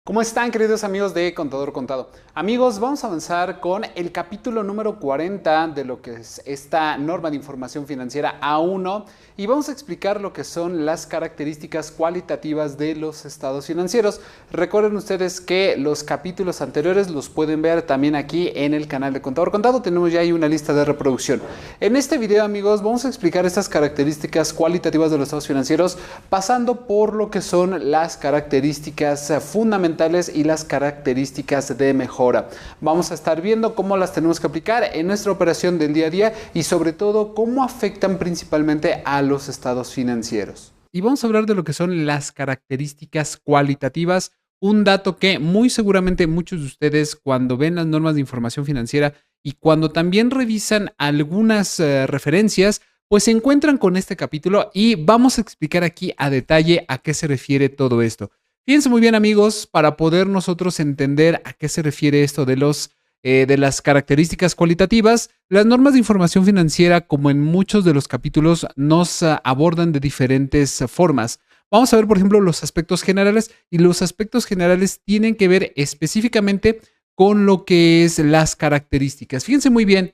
¿Cómo están, queridos amigos de Contador Contado? Amigos, vamos a avanzar con el capítulo número 40 de lo que es esta norma de información financiera A1 y vamos a explicar lo que son las características cualitativas de los estados financieros. Recuerden ustedes que los capítulos anteriores los pueden ver también aquí en el canal de Contador Contado. Tenemos ya ahí una lista de reproducción. En este video, amigos, vamos a explicar estas características cualitativas de los estados financieros pasando por lo que son las características fundamentales y las características de mejora. Vamos a estar viendo cómo las tenemos que aplicar en nuestra operación del día a día y sobre todo cómo afectan principalmente a los estados financieros. Y vamos a hablar de lo que son las características cualitativas, un dato que muy seguramente muchos de ustedes cuando ven las normas de información financiera y cuando también revisan algunas referencias, pues se encuentran con este capítulo y vamos a explicar aquí a detalle a qué se refiere todo esto. Fíjense muy bien, amigos, para poder nosotros entender a qué se refiere esto de las características cualitativas. Las normas de información financiera, como en muchos de los capítulos, nos abordan de diferentes formas. Vamos a ver, por ejemplo, los aspectos generales, y los aspectos generales tienen que ver específicamente con lo que es las características. Fíjense muy bien,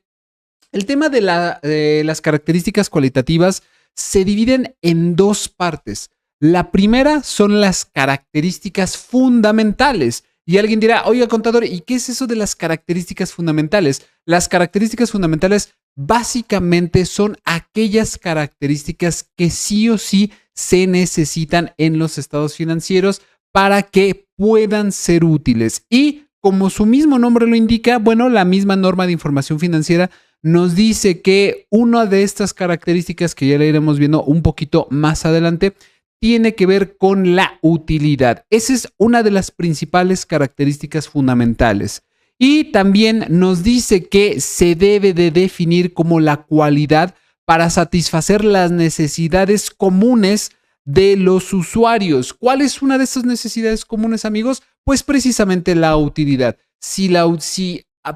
el tema de las características cualitativas se dividen en dos partes. La primera son las características fundamentales. Y alguien dirá, oiga, contador, ¿y qué es eso de las características fundamentales? Las características fundamentales básicamente son aquellas características que sí o sí se necesitan en los estados financieros para que puedan ser útiles. Y como su mismo nombre lo indica, bueno, la misma norma de información financiera nos dice que una de estas características, que ya la iremos viendo un poquito más adelante, tiene que ver con la utilidad. Esa es una de las principales características fundamentales. Y también nos dice que se debe de definir como la cualidad para satisfacer las necesidades comunes de los usuarios. ¿Cuál es una de esas necesidades comunes, amigos? Pues precisamente la utilidad. Si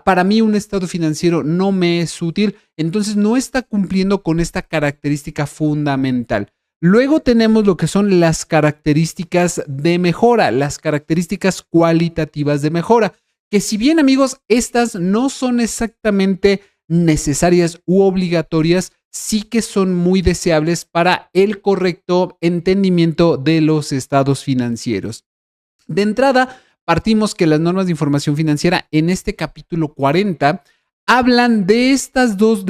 para mí un estado financiero no me es útil, entonces no está cumpliendo con esta característica fundamental. Luego tenemos lo que son las características de mejora, las características cualitativas de mejora, que si bien, amigos, estas no son exactamente necesarias u obligatorias, sí que son muy deseables para el correcto entendimiento de los estados financieros. De entrada, partimos que las normas de información financiera en este capítulo 40 hablan de estos dos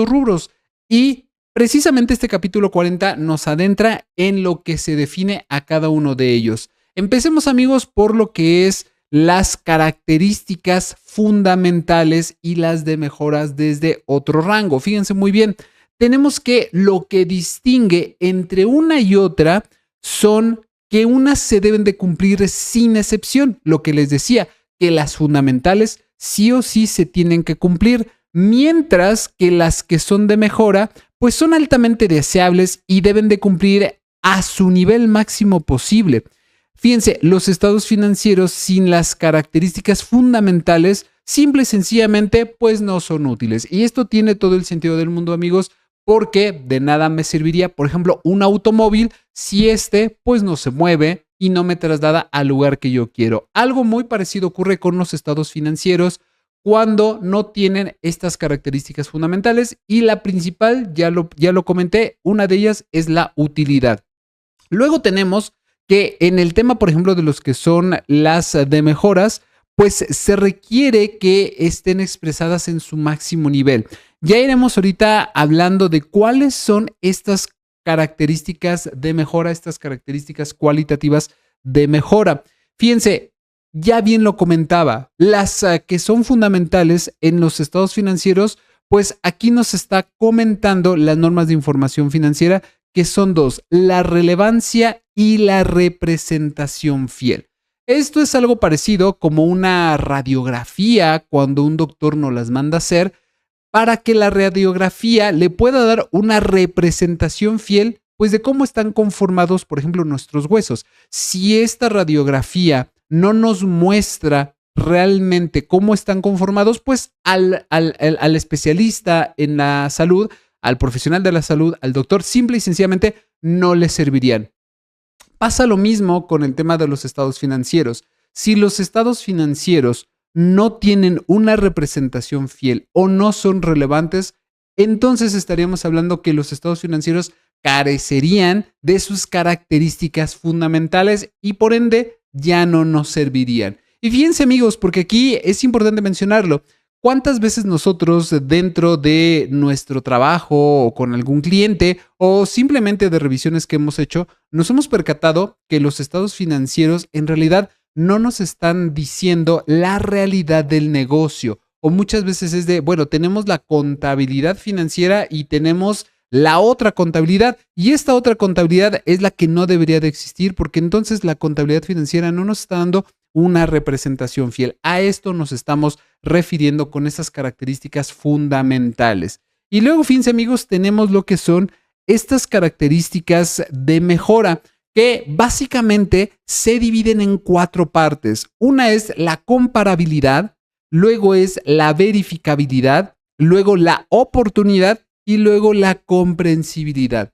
rubros y precisamente este capítulo 40 nos adentra en lo que se define a cada uno de ellos. Empecemos, amigos, por lo que es las características fundamentales y las de mejoras desde otro rango. Fíjense muy bien, tenemos que lo que distingue entre una y otra son que unas se deben de cumplir sin excepción. Lo que les decía, que las fundamentales sí o sí se tienen que cumplir, mientras que las que son de mejora pues son altamente deseables y deben de cumplir a su nivel máximo posible. Fíjense, los estados financieros sin las características fundamentales, simple y sencillamente, pues no son útiles. Y esto tiene todo el sentido del mundo, amigos, porque de nada me serviría, por ejemplo, un automóvil si pues no se mueve y no me traslada al lugar que yo quiero. Algo muy parecido ocurre con los estados financieros cuando no tienen estas características fundamentales, y la principal, ya lo comenté, una de ellas es la utilidad. Luego tenemos que en el tema, por ejemplo, de los que son las de mejoras, pues se requiere que estén expresadas en su máximo nivel. Ya iremos ahorita hablando de cuáles son estas características de mejora, estas características cualitativas de mejora. Fíjense, ya bien lo comentaba, las que son fundamentales en los estados financieros, pues aquí nos está comentando las normas de información financiera, que son dos: la relevancia y la representación fiel. Esto es algo parecido como una radiografía cuando un doctor nos las manda a hacer, para que la radiografía le pueda dar una representación fiel, pues de cómo están conformados, por ejemplo, nuestros huesos. Si esta radiografía no nos muestra realmente cómo están conformados, pues al especialista en la salud, al profesional de la salud, al doctor, simple y sencillamente no le servirían. Pasa lo mismo con el tema de los estados financieros. si los estados financieros no tienen una representación fiel o no son relevantes, entonces estaríamos hablando que los estados financieros carecerían de sus características fundamentales y por ende ya no nos servirían. Y fíjense amigos, porque aquí es importante mencionarlo, ¿cuántas veces nosotros dentro de nuestro trabajo o con algún cliente o simplemente de revisiones que hemos hecho, nos hemos percatado que los estados financieros en realidad no nos están diciendo la realidad del negocio? O muchas veces es de, bueno, tenemos la contabilidad financiera y tenemos la otra contabilidad, y esta otra contabilidad es la que no debería de existir, porque entonces la contabilidad financiera no nos está dando una representación fiel. A esto nos estamos refiriendo con esas características fundamentales. Y luego, fíjense amigos, tenemos lo que son estas características de mejora, que básicamente se dividen en 4 partes. Una es la comparabilidad, luego es la verificabilidad, luego la oportunidad y luego la comprensibilidad.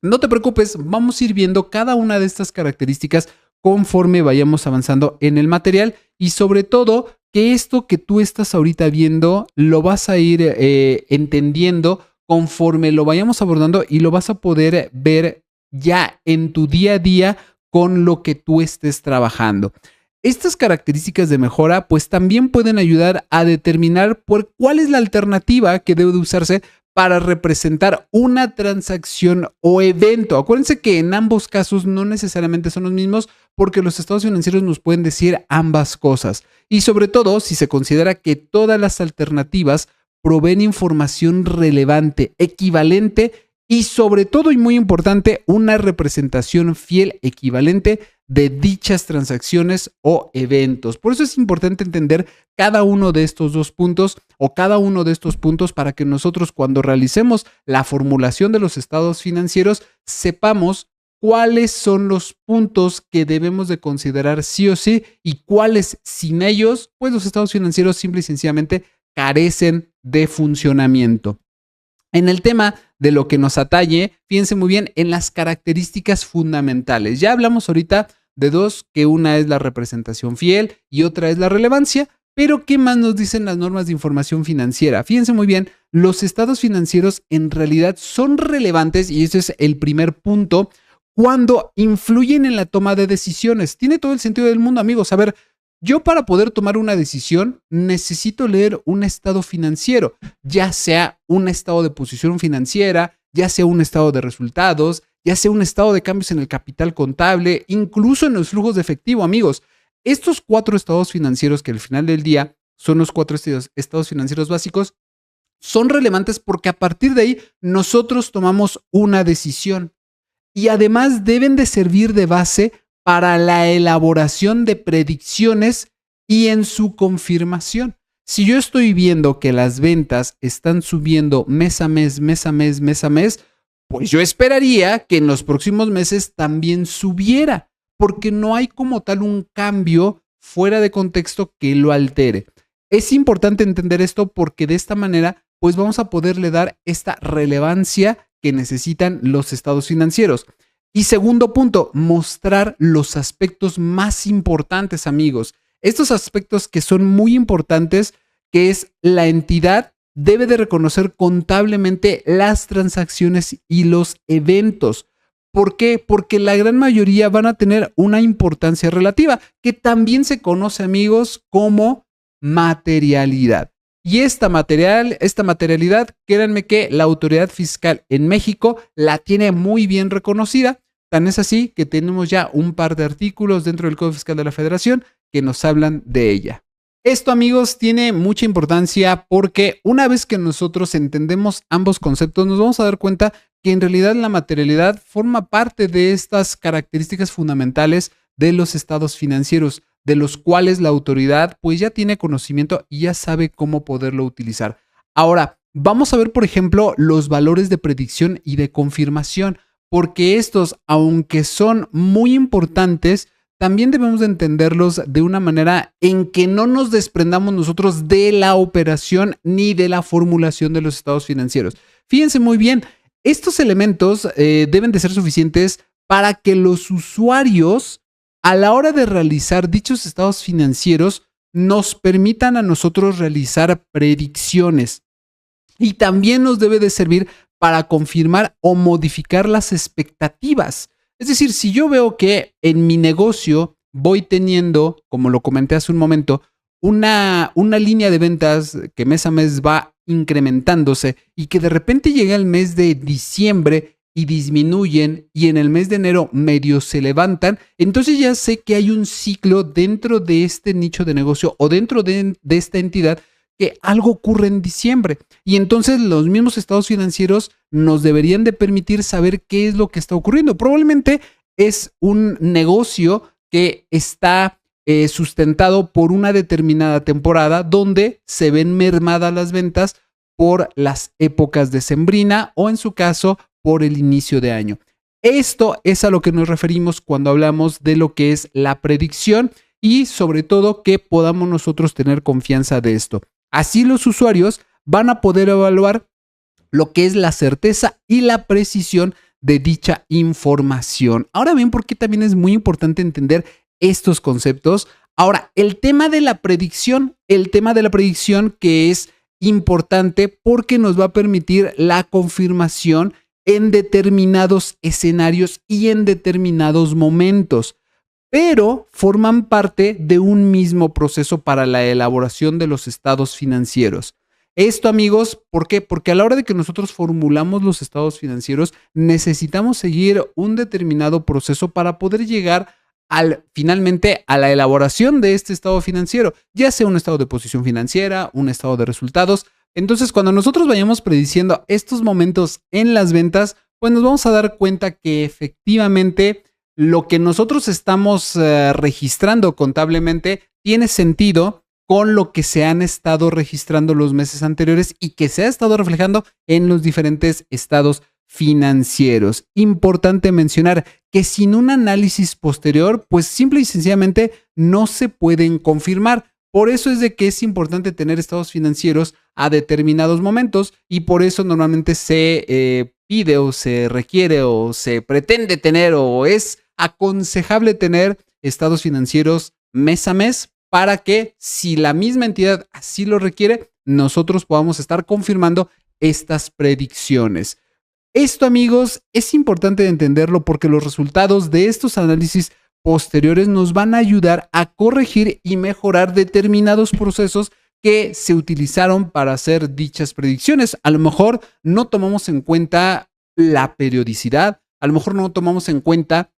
No te preocupes, vamos a ir viendo cada una de estas características conforme vayamos avanzando en el material y sobre todo que esto que tú estás ahorita viendo lo vas a ir entendiendo conforme lo vayamos abordando y lo vas a poder ver ya en tu día a día con lo que tú estés trabajando. Estas características de mejora pues también pueden ayudar a determinar cuál es la alternativa que debe de usarse para representar una transacción o evento. Acuérdense que en ambos casos no necesariamente son los mismos porque los estados financieros nos pueden decir ambas cosas. Y sobre todo si se considera que todas las alternativas proveen información relevante, equivalente y sobre todo y muy importante, una representación fiel, equivalente de dichas transacciones o eventos. Por eso es importante entender cada uno de estos 2 puntos o cada uno de estos puntos para que nosotros cuando realicemos la formulación de los estados financieros sepamos cuáles son los puntos que debemos de considerar sí o sí y cuáles sin ellos, pues los estados financieros simple y sencillamente carecen de funcionamiento. En el tema de lo que nos atañe, fíjense muy bien en las características fundamentales. Ya hablamos ahorita de 2, que una es la representación fiel y otra es la relevancia, pero ¿qué más nos dicen las normas de información financiera? Fíjense muy bien, los estados financieros en realidad son relevantes y ese es el primer punto cuando influyen en la toma de decisiones. Tiene todo el sentido del mundo, amigos. A ver, yo para poder tomar una decisión necesito leer un estado financiero, ya sea un estado de posición financiera, ya sea un estado de resultados, ya sea un estado de cambios en el capital contable, incluso en los flujos de efectivo, amigos. Estos 4 estados financieros que al final del día son los 4 estados financieros básicos, son relevantes porque a partir de ahí nosotros tomamos una decisión y además deben de servir de base para la elaboración de predicciones y en su confirmación. Si yo estoy viendo que las ventas están subiendo mes a mes, pues yo esperaría que en los próximos meses también subiera, porque no hay como tal un cambio fuera de contexto que lo altere. Es importante entender esto porque de esta manera, pues vamos a poderle dar esta relevancia que necesitan los estados financieros. Y segundo punto, mostrar los aspectos más importantes, amigos. Estos aspectos que son muy importantes, que es la entidad debe de reconocer contablemente las transacciones y los eventos. ¿Por qué? Porque la gran mayoría van a tener una importancia relativa, que también se conoce, amigos, como materialidad. Y esta materialidad, créanme que la autoridad fiscal en México la tiene muy bien reconocida. Tan es así que tenemos ya un par de artículos dentro del Código Fiscal de la Federación que nos hablan de ella. Esto, amigos, tiene mucha importancia porque una vez que nosotros entendemos ambos conceptos, nos vamos a dar cuenta que en realidad la materialidad forma parte de estas características fundamentales de los estados financieros, de los cuales la autoridad pues ya tiene conocimiento y ya sabe cómo poderlo utilizar. Ahora, vamos a ver, por ejemplo, los valores de predicción y de confirmación, porque estos, aunque son muy importantes, también debemos de entenderlos de una manera en que no nos desprendamos nosotros de la operación ni de la formulación de los estados financieros. Fíjense muy bien, estos elementos deben de ser suficientes para que los usuarios a la hora de realizar dichos estados financieros nos permitan a nosotros realizar predicciones. Y también nos debe de servir para confirmar o modificar las expectativas. Es decir, si yo veo que en mi negocio voy teniendo, como lo comenté hace un momento, una línea de ventas que mes a mes va incrementándose y que de repente llega el mes de diciembre y disminuyen y en el mes de enero medio se levantan, entonces ya sé que hay un ciclo dentro de este nicho de negocio o dentro de esta entidad que algo ocurre en diciembre. Y entonces los mismos estados financieros nos deberían de permitir saber qué es lo que está ocurriendo. Probablemente es un negocio que está sustentado por una determinada temporada donde se ven mermadas las ventas por las épocas decembrina o en su caso por el inicio de año. Esto es a lo que nos referimos cuando hablamos de lo que es la predicción y sobre todo que podamos nosotros tener confianza de esto. Así los usuarios van a poder evaluar lo que es la certeza y la precisión de dicha información. Ahora bien, ¿por qué también es muy importante entender estos conceptos? Ahora, el tema de la predicción que es importante porque nos va a permitir la confirmación en determinados escenarios y en determinados momentos, pero forman parte de un mismo proceso para la elaboración de los estados financieros. Esto, amigos, ¿por qué? Porque a la hora de que nosotros formulamos los estados financieros, necesitamos seguir un determinado proceso para poder llegar finalmente a la elaboración de este estado financiero, ya sea un estado de posición financiera, un estado de resultados. Entonces, cuando nosotros vayamos prediciendo estos momentos en las ventas, pues nos vamos a dar cuenta que efectivamente lo que nosotros estamos registrando contablemente tiene sentido con lo que se han estado registrando los meses anteriores y que se ha estado reflejando en los diferentes estados financieros. Importante mencionar que sin un análisis posterior, pues simple y sencillamente no se pueden confirmar. Por eso es de que es importante tener estados financieros a determinados momentos y por eso normalmente se pide o se requiere o se pretende tener o es aconsejable tener estados financieros mes a mes para que si la misma entidad así lo requiere, nosotros podamos estar confirmando estas predicciones. Esto, amigos, es importante entenderlo porque los resultados de estos análisis posteriores nos van a ayudar a corregir y mejorar determinados procesos que se utilizaron para hacer dichas predicciones. A lo mejor no tomamos en cuenta la periodicidad, a lo mejor no tomamos en cuenta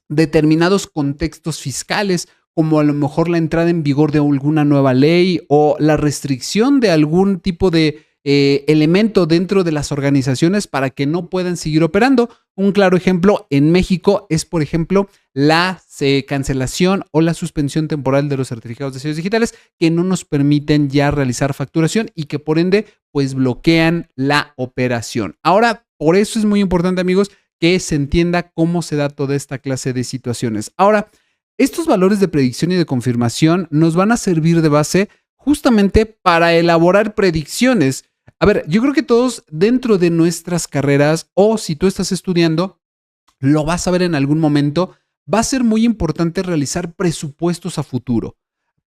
determinados contextos fiscales, como a lo mejor la entrada en vigor de alguna nueva ley o la restricción de algún tipo de elemento dentro de las organizaciones para que no puedan seguir operando. Un claro ejemplo en México es, por ejemplo, la cancelación o la suspensión temporal de los certificados de sellos digitales que no nos permiten ya realizar facturación y que por ende pues bloquean la operación. Ahora, por eso es muy importante, amigos, que se entienda cómo se da toda esta clase de situaciones. Ahora, estos valores de predicción y de confirmación nos van a servir de base justamente para elaborar predicciones. A ver, yo creo que todos dentro de nuestras carreras o si tú estás estudiando, lo vas a ver en algún momento, va a ser muy importante realizar presupuestos a futuro.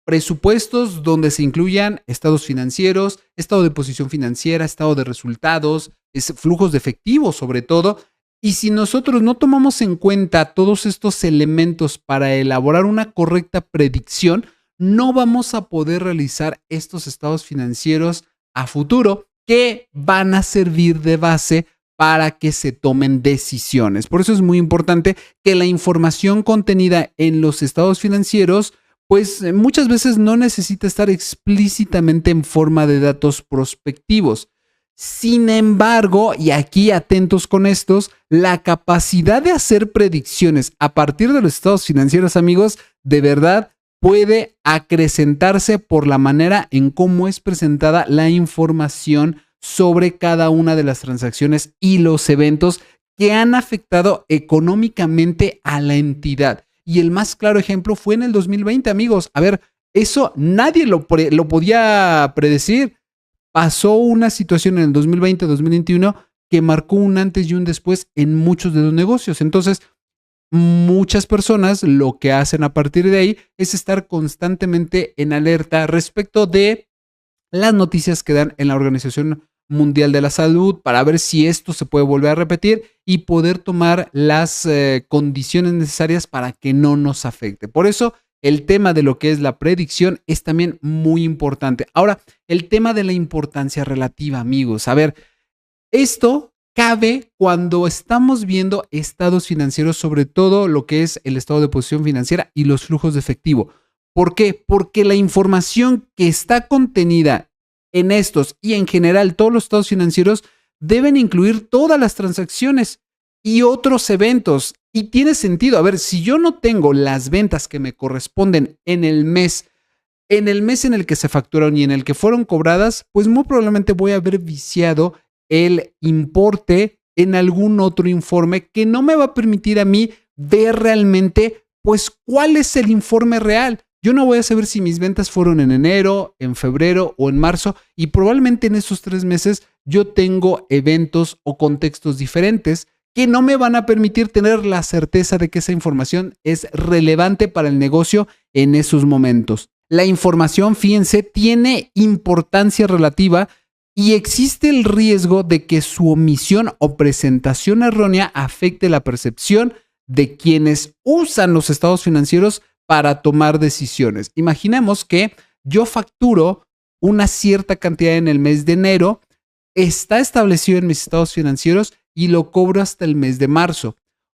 Presupuestos donde se incluyan estados financieros, estado de posición financiera, estado de resultados, flujos de efectivo sobre todo. Y si nosotros no tomamos en cuenta todos estos elementos para elaborar una correcta predicción, no vamos a poder realizar estos estados financieros a futuro que van a servir de base para que se tomen decisiones. Por eso es muy importante que la información contenida en los estados financieros, pues muchas veces no necesita estar explícitamente en forma de datos prospectivos. Sin embargo, y aquí atentos con estos, la capacidad de hacer predicciones a partir de los estados financieros, amigos, de verdad puede acrecentarse por la manera en cómo es presentada la información sobre cada una de las transacciones y los eventos que han afectado económicamente a la entidad. Y el más claro ejemplo fue en el 2020, amigos. A ver, eso nadie lo podía predecir. Pasó una situación en el 2020-2021 que marcó un antes y un después en muchos de los negocios. Entonces, muchas personas lo que hacen a partir de ahí es estar constantemente en alerta respecto de las noticias que dan en la Organización Mundial de la Salud para ver si esto se puede volver a repetir y poder tomar las condiciones necesarias para que no nos afecte. Por eso, el tema de lo que es la predicción es también muy importante. Ahora, el tema de la importancia relativa, amigos. A ver, esto cabe cuando estamos viendo estados financieros, sobre todo lo que es el estado de posición financiera y los flujos de efectivo. ¿Por qué? Porque la información que está contenida en estos y en general todos los estados financieros deben incluir todas las transacciones y otros eventos. Y tiene sentido. A ver, si yo no tengo las ventas que me corresponden en el mes en el que se facturaron y en el que fueron cobradas, pues muy probablemente voy a haber viciado el importe en algún otro informe que no me va a permitir a mí ver realmente, pues, cuál es el informe real. Yo no voy a saber si mis ventas fueron en enero, en febrero o en marzo, y probablemente en esos 3 meses yo tengo eventos o contextos diferentes que no me van a permitir tener la certeza de que esa información es relevante para el negocio en esos momentos. La información, fíjense, tiene importancia relativa y existe el riesgo de que su omisión o presentación errónea afecte la percepción de quienes usan los estados financieros para tomar decisiones. Imaginemos que yo facturo una cierta cantidad en el mes de enero, está establecido en mis estados financieros y lo cobro hasta el mes de marzo.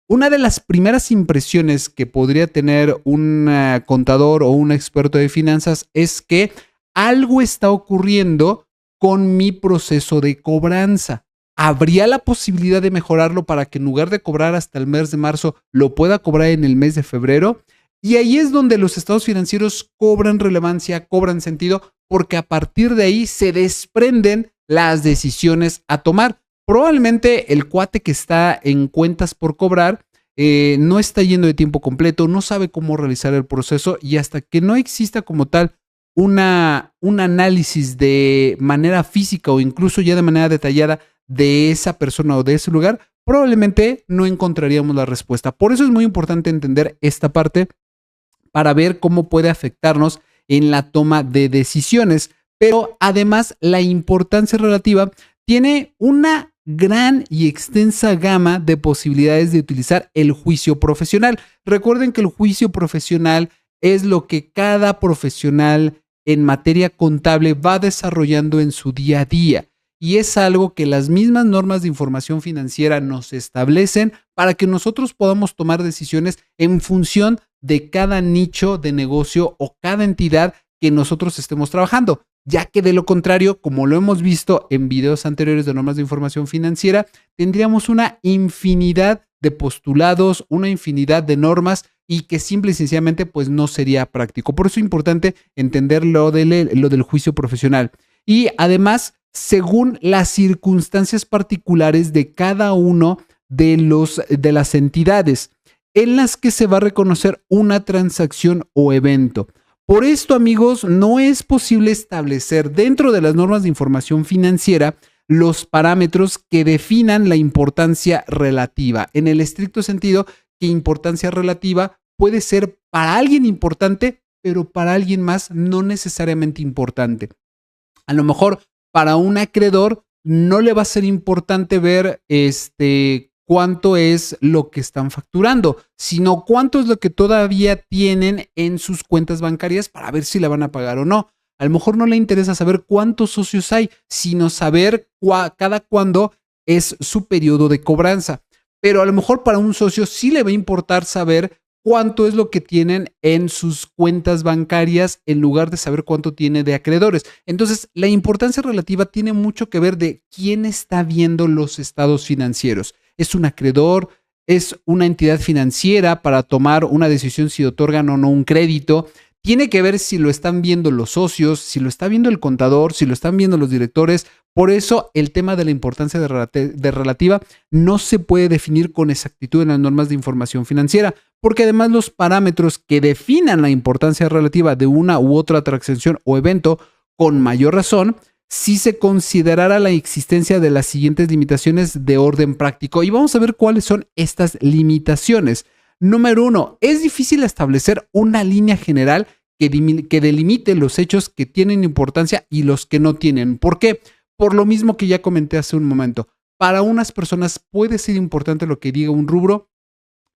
Una de las primeras impresiones que podría tener un contador o un experto de finanzas es que algo está ocurriendo con mi proceso de cobranza. ¿Habría la posibilidad de mejorarlo para que en lugar de cobrar hasta el mes de marzo, lo pueda cobrar en el mes de febrero? Y ahí es donde los estados financieros cobran relevancia, cobran sentido, porque a partir de ahí se desprenden las decisiones a tomar. Probablemente el cuate que está en cuentas por cobrar no está yendo de tiempo completo, no sabe cómo realizar el proceso y hasta que no exista como tal un análisis de manera física o incluso ya de manera detallada de esa persona o de ese lugar, probablemente no encontraríamos la respuesta. Por eso es muy importante entender esta parte para ver cómo puede afectarnos en la toma de decisiones. Pero además, la importancia relativa tiene una gran y extensa gama de posibilidades de utilizar el juicio profesional. Recuerden que el juicio profesional es lo que cada profesional en materia contable va desarrollando en su día a día. Y es algo que las mismas normas de información financiera nos establecen para que nosotros podamos tomar decisiones en función de cada nicho de negocio o cada entidad que nosotros estemos trabajando, ya que de lo contrario, como lo hemos visto en videos anteriores de normas de información financiera, tendríamos una infinidad de postulados, una infinidad de normas y que simple y sencillamente pues no sería práctico. Por eso es importante entender lo del juicio profesional. Y además, según las circunstancias particulares de cada uno de las entidades en las que se va a reconocer una transacción o evento. Por esto, amigos, no es posible establecer dentro de las normas de información financiera los parámetros que definan la importancia relativa. En el estricto sentido, que importancia relativa puede ser para alguien importante, pero para alguien más no necesariamente importante. A lo mejor para un acreedor no le va a ser importante ver cuánto es lo que están facturando, sino cuánto es lo que todavía tienen en sus cuentas bancarias para ver si la van a pagar o no. A lo mejor no le interesa saber cuántos socios hay, sino saber cada cuándo es su periodo de cobranza. Pero a lo mejor para un socio sí le va a importar saber cuánto es lo que tienen en sus cuentas bancarias en lugar de saber cuánto tiene de acreedores. Entonces, la importancia relativa tiene mucho que ver de quién está viendo los estados financieros. ¿Es un acreedor? ¿Es una entidad financiera para tomar una decisión si otorgan o no un crédito? Tiene que ver si lo están viendo los socios, si lo está viendo el contador, si lo están viendo los directores. Por eso el tema de la importancia de relativa no se puede definir con exactitud en las normas de información financiera, porque además los parámetros que definan la importancia relativa de una u otra transacción o evento, con mayor razón, si se considerara la existencia de las siguientes limitaciones de orden práctico. Y vamos a ver cuáles son estas limitaciones. Número 1, es difícil establecer una línea general que delimite los hechos que tienen importancia y los que no tienen. ¿Por qué? Por lo mismo que ya comenté hace un momento. Para unas personas puede ser importante lo que diga un rubro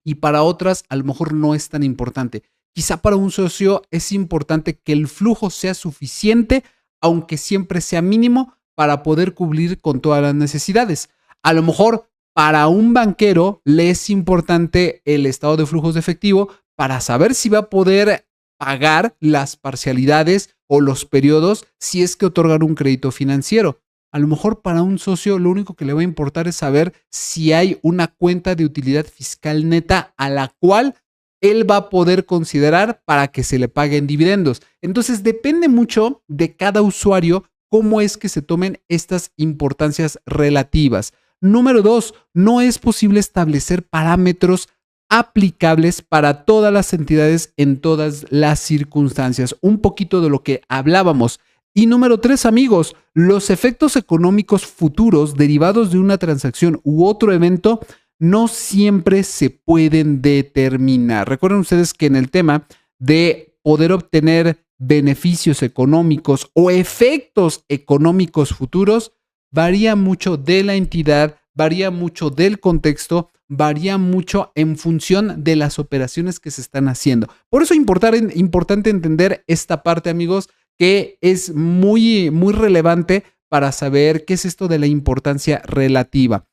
y para otras a lo mejor no es tan importante. Quizá para un socio es importante que el flujo sea suficiente, aunque siempre sea mínimo, para poder cubrir con todas las necesidades. A lo mejor para un banquero le es importante el estado de flujos de efectivo para saber si va a poder pagar las parcialidades o los periodos si es que otorgan un crédito financiero. A lo mejor para un socio lo único que le va a importar es saber si hay una cuenta de utilidad fiscal neta a la cual él va a poder considerar para que se le paguen dividendos. Entonces depende mucho de cada usuario cómo es que se tomen estas importancias relativas. Número 2, no es posible establecer parámetros aplicables para todas las entidades en todas las circunstancias. Un poquito de lo que hablábamos. Y número 3, amigos, los efectos económicos futuros derivados de una transacción u otro evento no siempre se pueden determinar. Recuerden ustedes que en el tema de poder obtener beneficios económicos o efectos económicos futuros, varía mucho de la entidad, varía mucho del contexto, varía mucho en función de las operaciones que se están haciendo. Por eso es importante entender esta parte, amigos, que es muy relevante para saber qué es esto de la importancia relativa.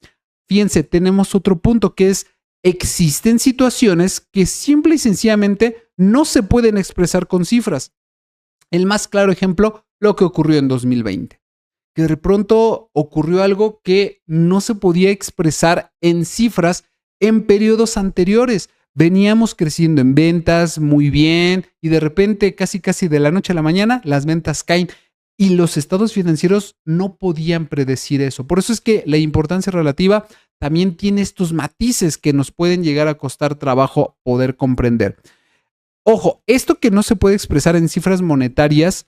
Fíjense, tenemos otro punto que es, existen situaciones que simple y sencillamente no se pueden expresar con cifras. El más claro ejemplo, lo que ocurrió en 2020, que de pronto ocurrió algo que no se podía expresar en cifras en periodos anteriores. Veníamos creciendo en ventas muy bien y de repente casi de la noche a la mañana las ventas caen y los estados financieros no podían predecir eso. Por eso es que la importancia relativa también tiene estos matices que nos pueden llegar a costar trabajo poder comprender. Ojo, esto que no se puede expresar en cifras monetarias,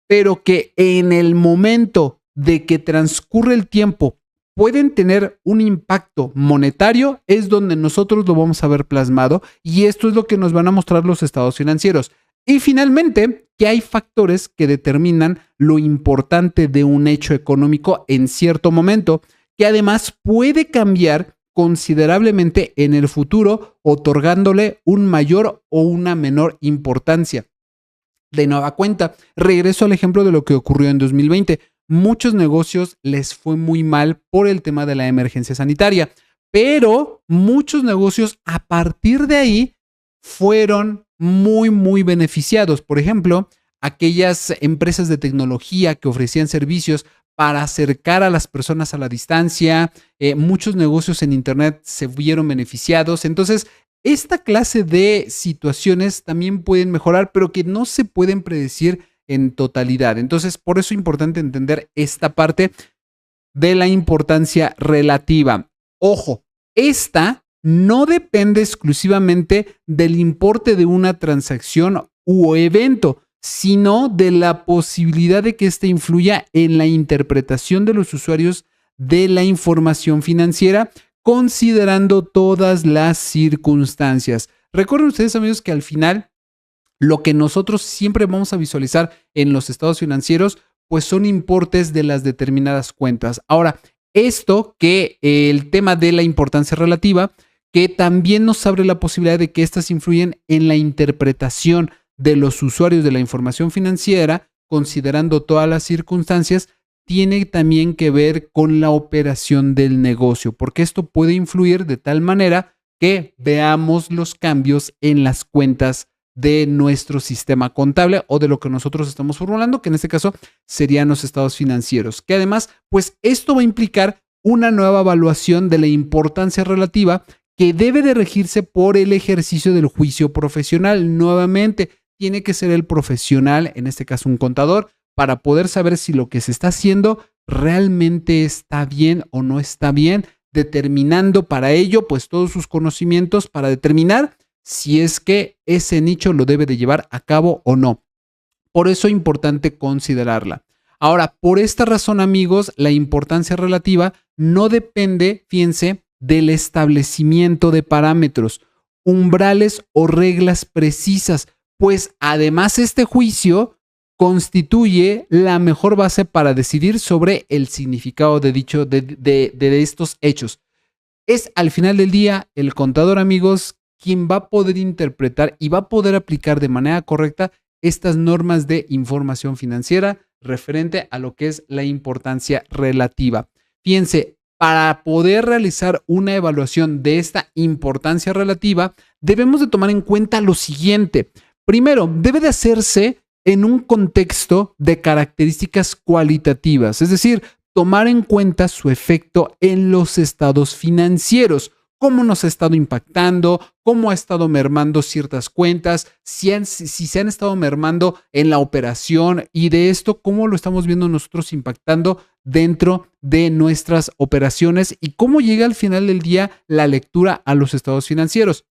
pero que en el momento de que transcurre el tiempo pueden tener un impacto monetario, es donde nosotros lo vamos a ver plasmado y esto es lo que nos van a mostrar los estados financieros. Y finalmente, que hay factores que determinan lo importante de un hecho económico en cierto momento, que además puede cambiar considerablemente en el futuro, otorgándole un mayor o una menor importancia. De nueva cuenta, regreso al ejemplo de lo que ocurrió en 2020. Muchos negocios les fue muy mal por el tema de la emergencia sanitaria, pero muchos negocios a partir de ahí fueron muy beneficiados. Por ejemplo, aquellas empresas de tecnología que ofrecían servicios para acercar a las personas a la distancia, muchos negocios en internet se vieron beneficiados. Entonces, esta clase de situaciones también pueden mejorar, pero que no se pueden predecir en totalidad. Entonces, por eso es importante entender esta parte de la importancia relativa. Ojo, esta no depende exclusivamente del importe de una transacción u evento, sino de la posibilidad de que ésta influya en la interpretación de los usuarios de la información financiera, considerando todas las circunstancias. Recuerden ustedes, amigos, que al final lo que nosotros siempre vamos a visualizar en los estados financieros, pues son importes de las determinadas cuentas. Ahora, esto que el tema de la importancia relativa, que también nos abre la posibilidad de que estas influyen en la interpretación de los usuarios de la información financiera, considerando todas las circunstancias, tiene también que ver con la operación del negocio, porque esto puede influir de tal manera que veamos los cambios en las cuentas de nuestro sistema contable o de lo que nosotros estamos formulando, que en este caso serían los estados financieros, que además, pues esto va a implicar una nueva evaluación de la importancia relativa que debe de regirse por el ejercicio del juicio profesional. Nuevamente, tiene que ser el profesional, en este caso un contador, para poder saber si lo que se está haciendo realmente está bien o no está bien, determinando para ello pues todos sus conocimientos para determinar si es que ese nicho lo debe de llevar a cabo o no. Por eso es importante considerarla. Ahora, por esta razón, amigos, la importancia relativa no depende, fíjense, del establecimiento de parámetros. umbrales o reglas precisas, pues además este juicio constituye la mejor base para decidir sobre el significado de estos hechos. Es al final del día el contador, amigos, quien va a poder interpretar y va a poder aplicar de manera correcta estas normas de información financiera referente a lo que es la importancia relativa. Fíjense, para poder realizar una evaluación de esta importancia relativa, debemos de tomar en cuenta lo siguiente. Primero, debe de hacerse en un contexto de características cualitativas, es decir, tomar en cuenta su efecto en los estados financieros, cómo nos ha estado impactando, cómo ha estado mermando ciertas cuentas, si se han estado mermando en la operación y de esto, cómo lo estamos viendo nosotros impactando dentro de nuestras operaciones y cómo llega al final del día la lectura a los estados financieros.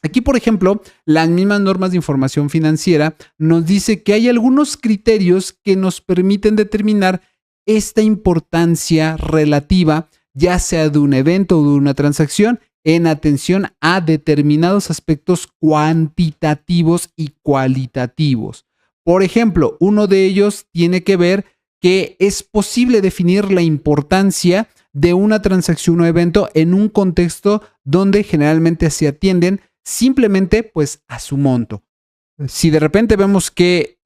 Aquí, por ejemplo, las mismas normas de información financiera nos dice que hay algunos criterios que nos permiten determinar esta importancia relativa, ya sea de un evento o de una transacción, en atención a determinados aspectos cuantitativos y cualitativos. Por ejemplo, uno de ellos tiene que ver que es posible definir la importancia de una transacción o evento en un contexto donde generalmente se atienden simplemente pues a su monto. Si de repente vemos que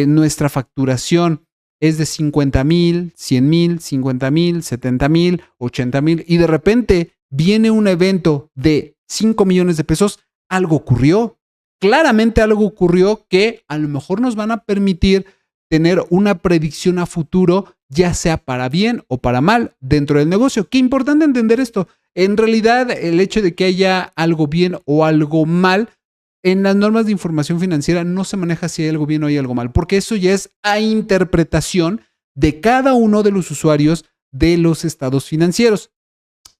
nuestra facturación es de 50,000, 100,000, 50,000, 70,000, 80,000 y de repente viene un evento de 5 millones de pesos, algo ocurrió. Claramente algo ocurrió que a lo mejor nos van a permitir tener una predicción a futuro, ya sea para bien o para mal dentro del negocio. Qué importante entender esto. En realidad, el hecho de que haya algo bien o algo mal, en las normas de información financiera no se maneja si hay algo bien o hay algo mal, porque eso ya es a interpretación de cada uno de los usuarios de los estados financieros,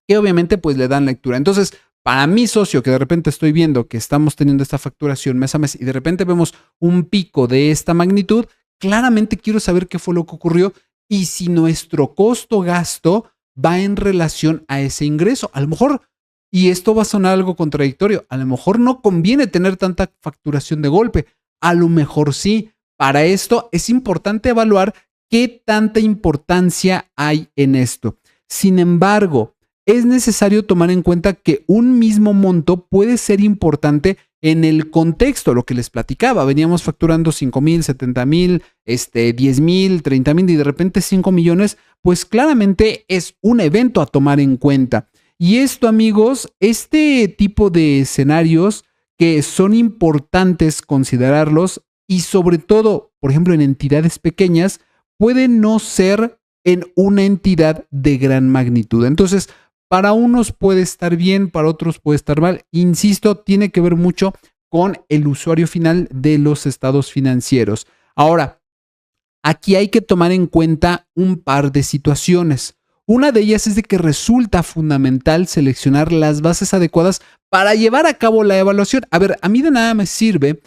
que obviamente pues le dan lectura. Entonces, para mi socio, que de repente estoy viendo que estamos teniendo esta facturación mes a mes y de repente vemos un pico de esta magnitud, claramente quiero saber qué fue lo que ocurrió y si nuestro costo-gasto va en relación a ese ingreso. A lo mejor, y esto va a sonar algo contradictorio, a lo mejor no conviene tener tanta facturación de golpe, a lo mejor sí. Para esto es importante evaluar qué tanta importancia hay en esto. Sin embargo, es necesario tomar en cuenta que un mismo monto puede ser importante en el contexto, lo que les platicaba. Veníamos facturando 5,000, 70,000, 10,000, 30,000 y de repente 5 millones, pues claramente es un evento a tomar en cuenta. Y esto, amigos, este tipo de escenarios que son importantes considerarlos y sobre todo, por ejemplo, en entidades pequeñas, pueden no ser en una entidad de gran magnitud. Entonces, para unos puede estar bien, para otros puede estar mal. Insisto, tiene que ver mucho con el usuario final de los estados financieros. Ahora, aquí hay que tomar en cuenta un par de situaciones. Una de ellas es de que resulta fundamental seleccionar las bases adecuadas para llevar a cabo la evaluación. A ver, a mí de nada me sirve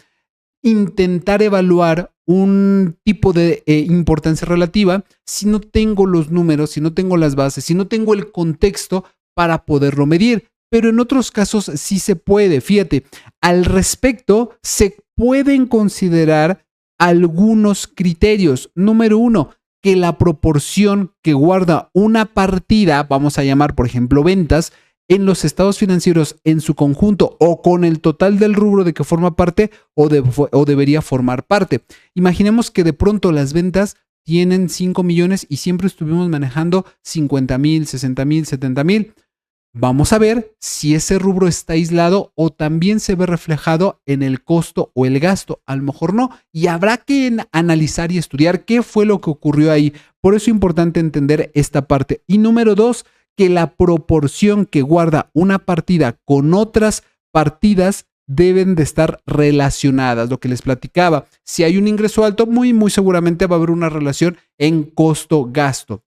intentar evaluar un tipo de importancia relativa si no tengo los números, si no tengo las bases, si no tengo el contexto para poderlo medir. Pero en otros casos sí se puede. Fíjate, al respecto se pueden considerar algunos criterios. Número uno, que la proporción que guarda una partida, vamos a llamar por ejemplo ventas, en los estados financieros en su conjunto o con el total del rubro de que forma parte o debería formar parte. Imaginemos que de pronto las ventas tienen 5 millones y siempre estuvimos manejando 50,000, 60,000, 70,000. Vamos a ver si ese rubro está aislado o también se ve reflejado en el costo o el gasto. A lo mejor no. Y habrá que analizar y estudiar qué fue lo que ocurrió ahí. Por eso es importante entender esta parte. Y número dos, que la proporción que guarda una partida con otras partidas deben de estar relacionadas. Lo que les platicaba, si hay un ingreso alto, muy seguramente va a haber una relación en costo-gasto.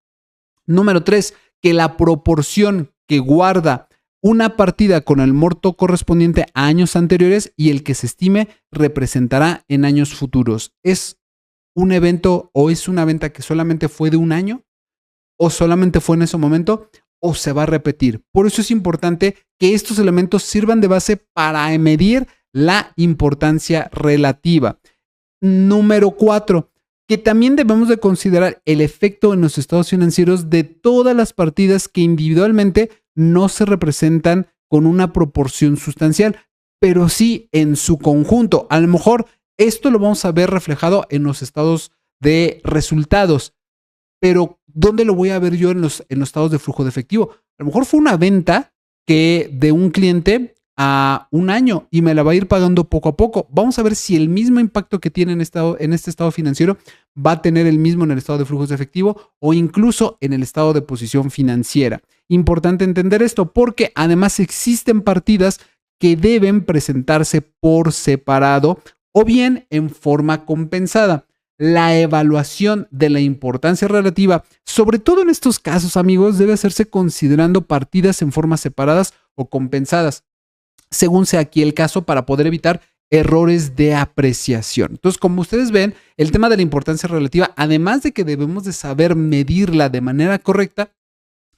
Número tres, que la proporción que guarda una partida con el monto correspondiente a años anteriores y el que se estime representará en años futuros. ¿Es un evento o es una venta que solamente fue de un año? ¿O solamente fue en ese momento? o se va a repetir. Por eso es importante que estos elementos sirvan de base para medir la importancia relativa. Número 4, que también debemos de considerar el efecto en los estados financieros de todas las partidas que individualmente no se representan con una proporción sustancial, pero sí en su conjunto. A lo mejor esto lo vamos a ver reflejado en los estados de resultados, pero ¿dónde lo voy a ver yo en los estados de flujo de efectivo? A lo mejor fue una venta que de un cliente a un año y me la va a ir pagando poco a poco. Vamos a ver si el mismo impacto que tiene en este estado financiero va a tener el mismo en el estado de flujos de efectivo o incluso en el estado de posición financiera. Importante entender esto porque además existen partidas que deben presentarse por separado o bien en forma compensada. La evaluación de la importancia relativa, sobre todo en estos casos, amigos, debe hacerse considerando partidas en formas separadas o compensadas, según sea aquí el caso, para poder evitar errores de apreciación. Entonces, como ustedes ven, el tema de la importancia relativa, además de que debemos de saber medirla de manera correcta,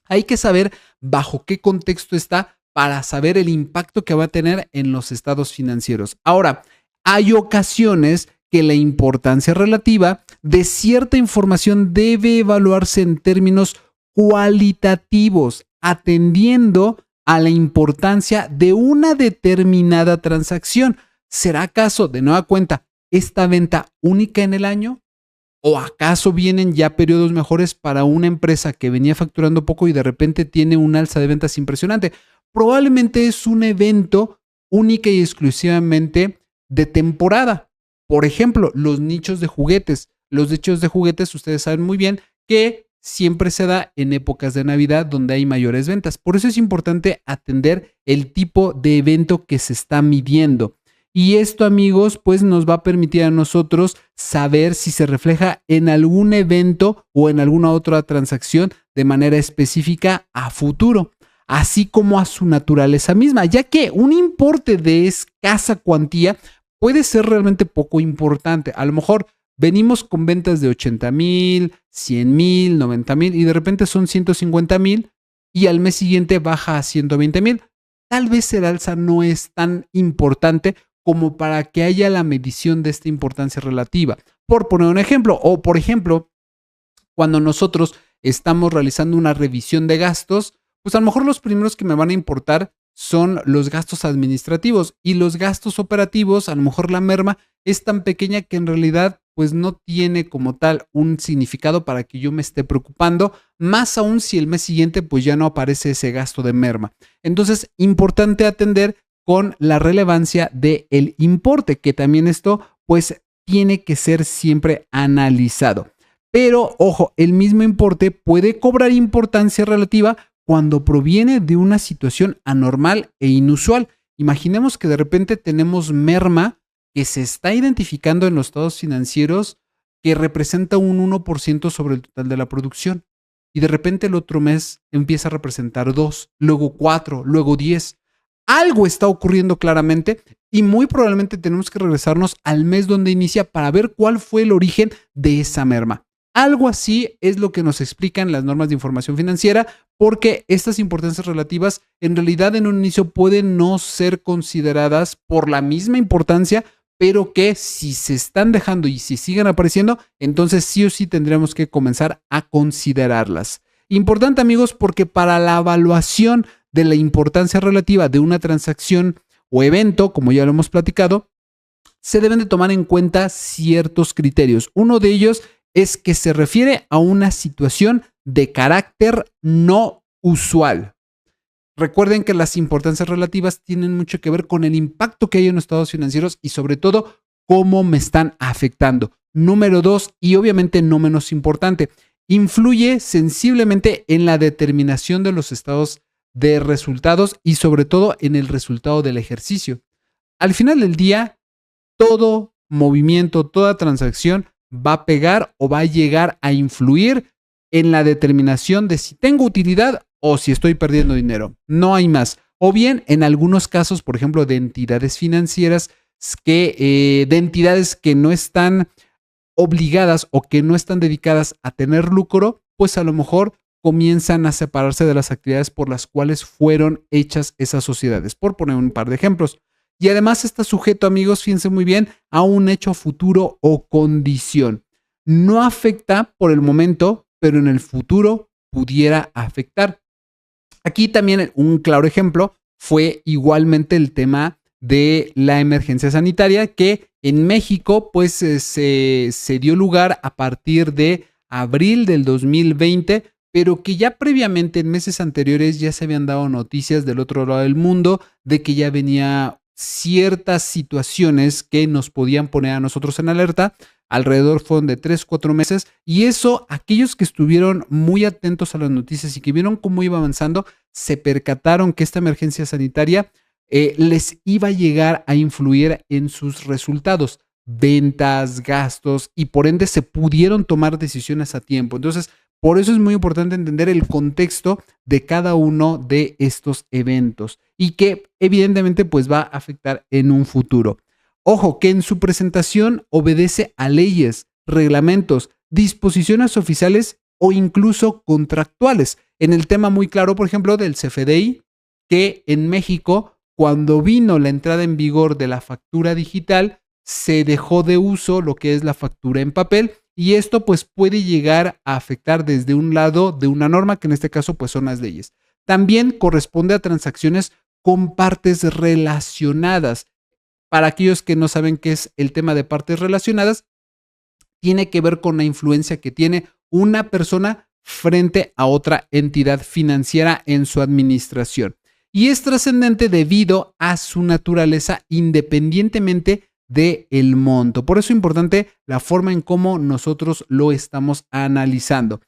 hay que saber bajo qué contexto está para saber el impacto que va a tener en los estados financieros. Ahora, hay ocasiones que la importancia relativa de cierta información debe evaluarse en términos cualitativos, atendiendo a la importancia de una determinada transacción. ¿Será acaso, de nueva cuenta, esta venta única en el año? ¿O acaso vienen ya periodos mejores para una empresa que venía facturando poco y de repente tiene un alza de ventas impresionante? Probablemente es un evento única y exclusivamente de temporada. Por ejemplo, los nichos de juguetes. Los nichos de juguetes, ustedes saben muy bien que siempre se da en épocas de Navidad donde hay mayores ventas. Por eso es importante atender el tipo de evento que se está midiendo. Y esto, amigos, pues nos va a permitir a nosotros saber si se refleja en algún evento o en alguna otra transacción de manera específica a futuro, así como a su naturaleza misma, ya que un importe de escasa cuantía puede ser realmente poco importante. A lo mejor venimos con ventas de 80,000, 100,000, 90,000 y de repente son 150,000 y al mes siguiente baja a 120,000. Tal vez el alza no es tan importante como para que haya la medición de esta importancia relativa. Por poner un ejemplo, o por ejemplo, cuando nosotros estamos realizando una revisión de gastos, pues a lo mejor los primeros que me van a importar son los gastos administrativos y los gastos operativos, a lo mejor la merma es tan pequeña que en realidad pues no tiene como tal un significado para que yo me esté preocupando, más aún si el mes siguiente pues ya no aparece ese gasto de merma. Entonces, importante atender con la relevancia del importe, que también esto pues tiene que ser siempre analizado. Pero ojo, el mismo importe puede cobrar importancia relativa cuando proviene de una situación anormal e inusual. Imaginemos que de repente tenemos merma que se está identificando en los estados financieros que representa un 1% sobre el total de la producción. Y de repente el otro mes empieza a representar 2, luego 4, luego 10. Algo está ocurriendo claramente y muy probablemente tenemos que regresarnos al mes donde inicia para ver cuál fue el origen de esa merma. Algo así es lo que nos explican las normas de información financiera, porque estas importancias relativas en realidad en un inicio pueden no ser consideradas por la misma importancia, pero que si se están dejando y si siguen apareciendo, entonces sí o sí tendremos que comenzar a considerarlas. Importante, amigos, porque para la evaluación de la importancia relativa de una transacción o evento, como ya lo hemos platicado, se deben de tomar en cuenta ciertos criterios. Uno de ellos es que se refiere a una situación de carácter no usual. Recuerden que las importancias relativas tienen mucho que ver con el impacto que hay en los estados financieros y sobre todo cómo me están afectando. Número 2, y obviamente no menos importante, influye sensiblemente en la determinación de los estados de resultados y sobre todo en el resultado del ejercicio. Al final del día, todo movimiento, toda transacción va a pegar o va a llegar a influir en la determinación de si tengo utilidad o si estoy perdiendo dinero. No hay más. O bien, en algunos casos, por ejemplo, de entidades financieras, de entidades que no están obligadas o que no están dedicadas a tener lucro, pues a lo mejor comienzan a separarse de las actividades por las cuales fueron hechas esas sociedades, por poner un par de ejemplos. Y además está sujeto, amigos, fíjense muy bien, a un hecho futuro o condición. No afecta por el momento, pero en el futuro pudiera afectar. Aquí también un claro ejemplo fue igualmente el tema de la emergencia sanitaria, que en México pues se dio lugar a partir de abril del 2020, pero que ya previamente en meses anteriores ya se habían dado noticias del otro lado del mundo de que ya venía ciertas situaciones que nos podían poner a nosotros en alerta. Alrededor fueron de 3-4 meses, y eso, aquellos que estuvieron muy atentos a las noticias y que vieron cómo iba avanzando, se percataron que esta emergencia sanitaria les iba a llegar a influir en sus resultados, ventas, gastos, y por ende se pudieron tomar decisiones a tiempo. Entonces, por eso es muy importante entender el contexto de cada uno de estos eventos y que evidentemente pues va a afectar en un futuro. Ojo, que en su presentación obedece a leyes, reglamentos, disposiciones oficiales o incluso contractuales. En el tema muy claro, por ejemplo, del CFDI, que en México, cuando vino la entrada en vigor de la factura digital, se dejó de uso lo que es la factura en papel, y esto pues puede llegar a afectar desde un lado de una norma, que en este caso pues son las leyes. También corresponde a transacciones con partes relacionadas. Para aquellos que no saben qué es el tema de partes relacionadas, tiene que ver con la influencia que tiene una persona frente a otra entidad financiera en su administración. Y es trascendente debido a su naturaleza, independientemente del monto. Por eso es importante la forma en cómo nosotros lo estamos analizando.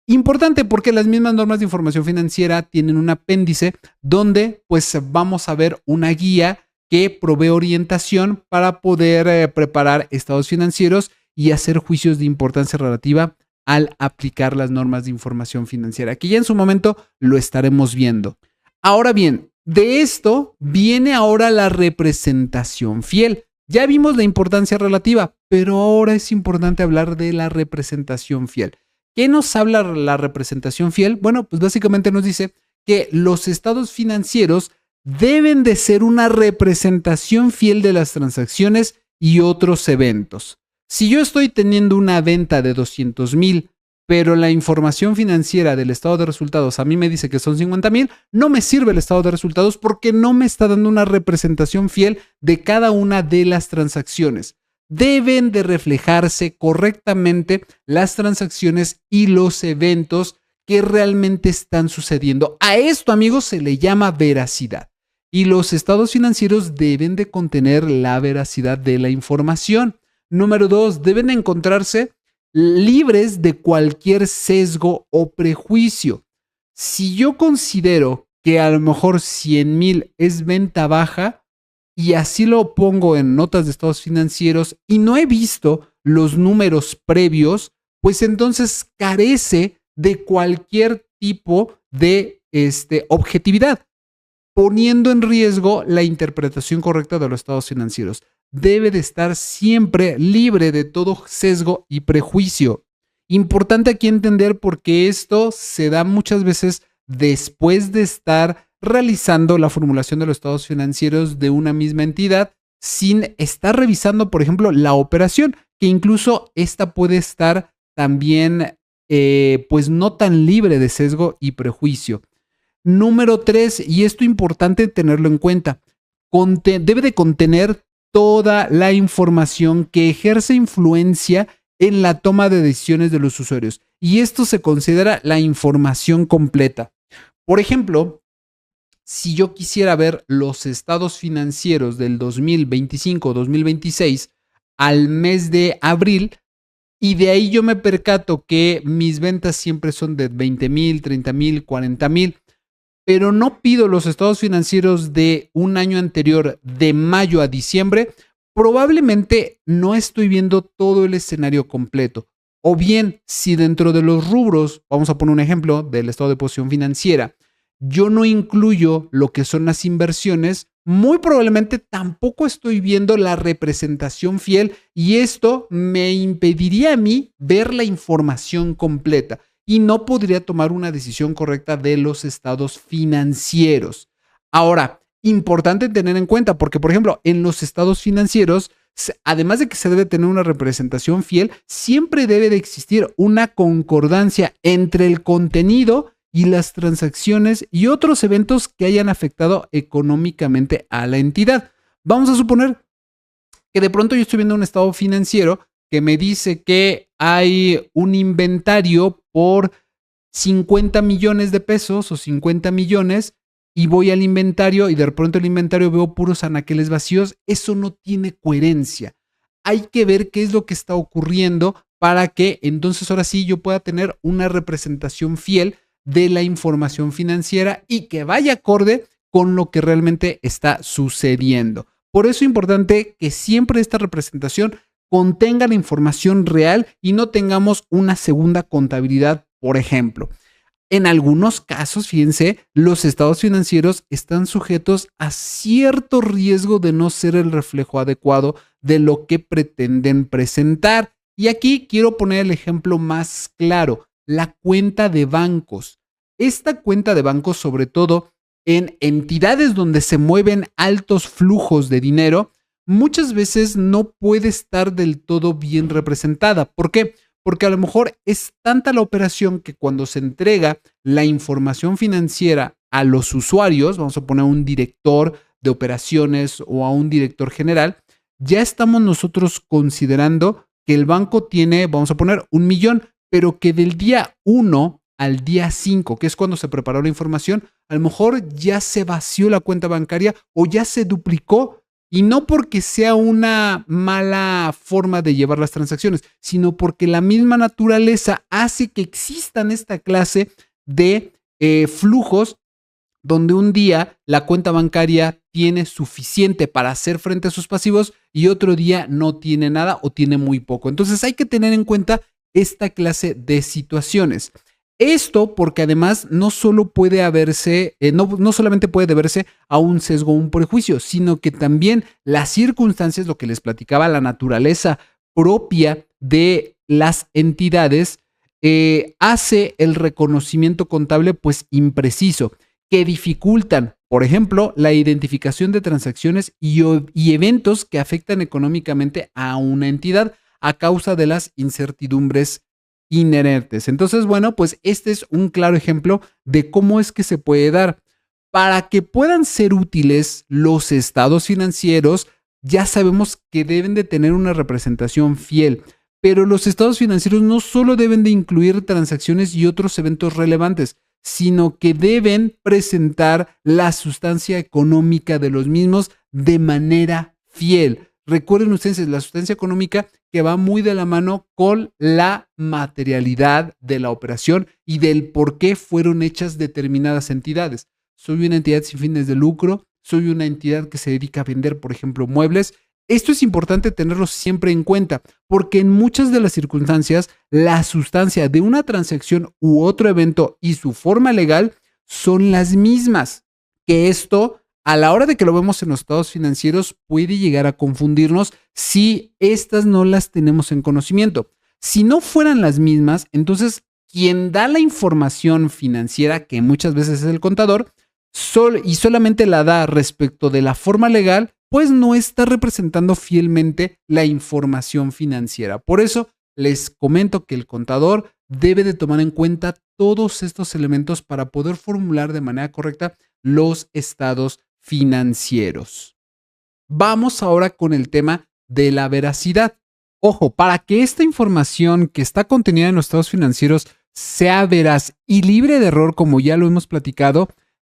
Importante porque las mismas normas de información financiera tienen un apéndice donde pues vamos a ver una guía que provee orientación para poder preparar estados financieros y hacer juicios de importancia relativa al aplicar las normas de información financiera, que ya en su momento lo estaremos viendo. Ahora bien, de esto viene ahora la representación fiel. Ya vimos la importancia relativa, pero ahora es importante hablar de la representación fiel. ¿Qué nos habla la representación fiel? Bueno, pues básicamente nos dice que los estados financieros deben de ser una representación fiel de las transacciones y otros eventos. Si yo estoy teniendo una venta de 200,000, pero la información financiera del estado de resultados a mí me dice que son 50,000, no me sirve el estado de resultados porque no me está dando una representación fiel de cada una de las transacciones. Deben de reflejarse correctamente las transacciones y los eventos que realmente están sucediendo. A esto, amigos, se le llama veracidad. Y los estados financieros deben de contener la veracidad de la información. Número 2, deben de encontrarse libres de cualquier sesgo o prejuicio. Si yo considero que a lo mejor 100,000 es venta baja y así lo pongo en notas de estados financieros y no he visto los números previos, pues entonces carece de cualquier tipo de objetividad, poniendo en riesgo la interpretación correcta de los estados financieros. Debe de estar siempre libre de todo sesgo y prejuicio. Importante aquí entender porque esto se da muchas veces después de estar realizando la formulación de los estados financieros de una misma entidad sin estar revisando, por ejemplo, la operación, que incluso esta puede estar también pues no tan libre de sesgo y prejuicio. Número 3, y esto es importante tenerlo en cuenta, debe de contener toda la información que ejerce influencia en la toma de decisiones de los usuarios. Y esto se considera la información completa. Por ejemplo, si yo quisiera ver los estados financieros del 2025-2026 al mes de abril, y de ahí yo me percato que mis ventas siempre son de 20,000, 30,000, 40,000, pero no pido los estados financieros de un año anterior, de mayo a diciembre, probablemente no estoy viendo todo el escenario completo. O bien, si dentro de los rubros, vamos a poner un ejemplo del estado de posición financiera, yo no incluyo lo que son las inversiones, muy probablemente tampoco estoy viendo la representación fiel y esto me impediría a mí ver la información completa. y no podría tomar una decisión correcta de los estados financieros. Ahora, importante tener en cuenta, porque por ejemplo, en los estados financieros, además de que se debe tener una representación fiel, siempre debe de existir una concordancia entre el contenido y las transacciones y otros eventos que hayan afectado económicamente a la entidad. Vamos a suponer que de pronto yo estoy viendo un estado financiero que me dice que hay un inventario por 50 millones de pesos o 50 millones y voy al inventario y de pronto el inventario veo puros anaqueles vacíos. Eso no tiene coherencia. Hay que ver qué es lo que está ocurriendo para que entonces ahora sí yo pueda tener una representación fiel de la información financiera y que vaya acorde con lo que realmente está sucediendo. Por eso es importante que siempre esta representación contenga la información real y no tengamos una segunda contabilidad, por ejemplo. En algunos casos, fíjense, los estados financieros están sujetos a cierto riesgo de no ser el reflejo adecuado de lo que pretenden presentar. Y aquí quiero poner el ejemplo más claro, la cuenta de bancos. Esta cuenta de bancos, sobre todo en entidades donde se mueven altos flujos de dinero, muchas veces no puede estar del todo bien representada. ¿Por qué? Porque a lo mejor es tanta la operación que cuando se entrega la información financiera a los usuarios, vamos a poner a un director de operaciones o a un director general, ya estamos nosotros considerando que el banco tiene, vamos a poner, 1 millón, pero que del día 1 al día 5, que es cuando se preparó la información, a lo mejor ya se vació la cuenta bancaria o ya se duplicó. Y no porque sea una mala forma de llevar las transacciones, sino porque la misma naturaleza hace que existan esta clase de flujos donde un día la cuenta bancaria tiene suficiente para hacer frente a sus pasivos y otro día no tiene nada o tiene muy poco. Entonces hay que tener en cuenta esta clase de situaciones. Esto porque además no solo puede haberse, no solamente puede deberse a un sesgo o un prejuicio, sino que también las circunstancias, lo que les platicaba, la naturaleza propia de las entidades, hace el reconocimiento contable pues impreciso, que dificultan, por ejemplo, la identificación de transacciones y eventos que afectan económicamente a una entidad a causa de las incertidumbres inherentes. Entonces, bueno, pues este es un claro ejemplo de cómo es que se puede dar. Para que puedan ser útiles los estados financieros, ya sabemos que deben de tener una representación fiel, pero los estados financieros no solo deben de incluir transacciones y otros eventos relevantes, sino que deben presentar la sustancia económica de los mismos de manera fiel. Recuerden ustedes, la sustancia económica que va muy de la mano con la materialidad de la operación y del por qué fueron hechas determinadas entidades. Soy una entidad sin fines de lucro, soy una entidad que se dedica a vender, por ejemplo, muebles. Esto es importante tenerlo siempre en cuenta, porque en muchas de las circunstancias, la sustancia de una transacción u otro evento y su forma legal son las mismas. Que esto, a la hora de que lo vemos en los estados financieros, puede llegar a confundirnos si estas no las tenemos en conocimiento. Si no fueran las mismas, entonces quien da la información financiera, que muchas veces es el contador, y solamente la da respecto de la forma legal, pues no está representando fielmente la información financiera. Por eso les comento que el contador debe de tomar en cuenta todos estos elementos para poder formular de manera correcta los estados financieros. Vamos ahora con el tema de la veracidad. Ojo, para que esta información que está contenida en los estados financieros sea veraz y libre de error, como ya lo hemos platicado,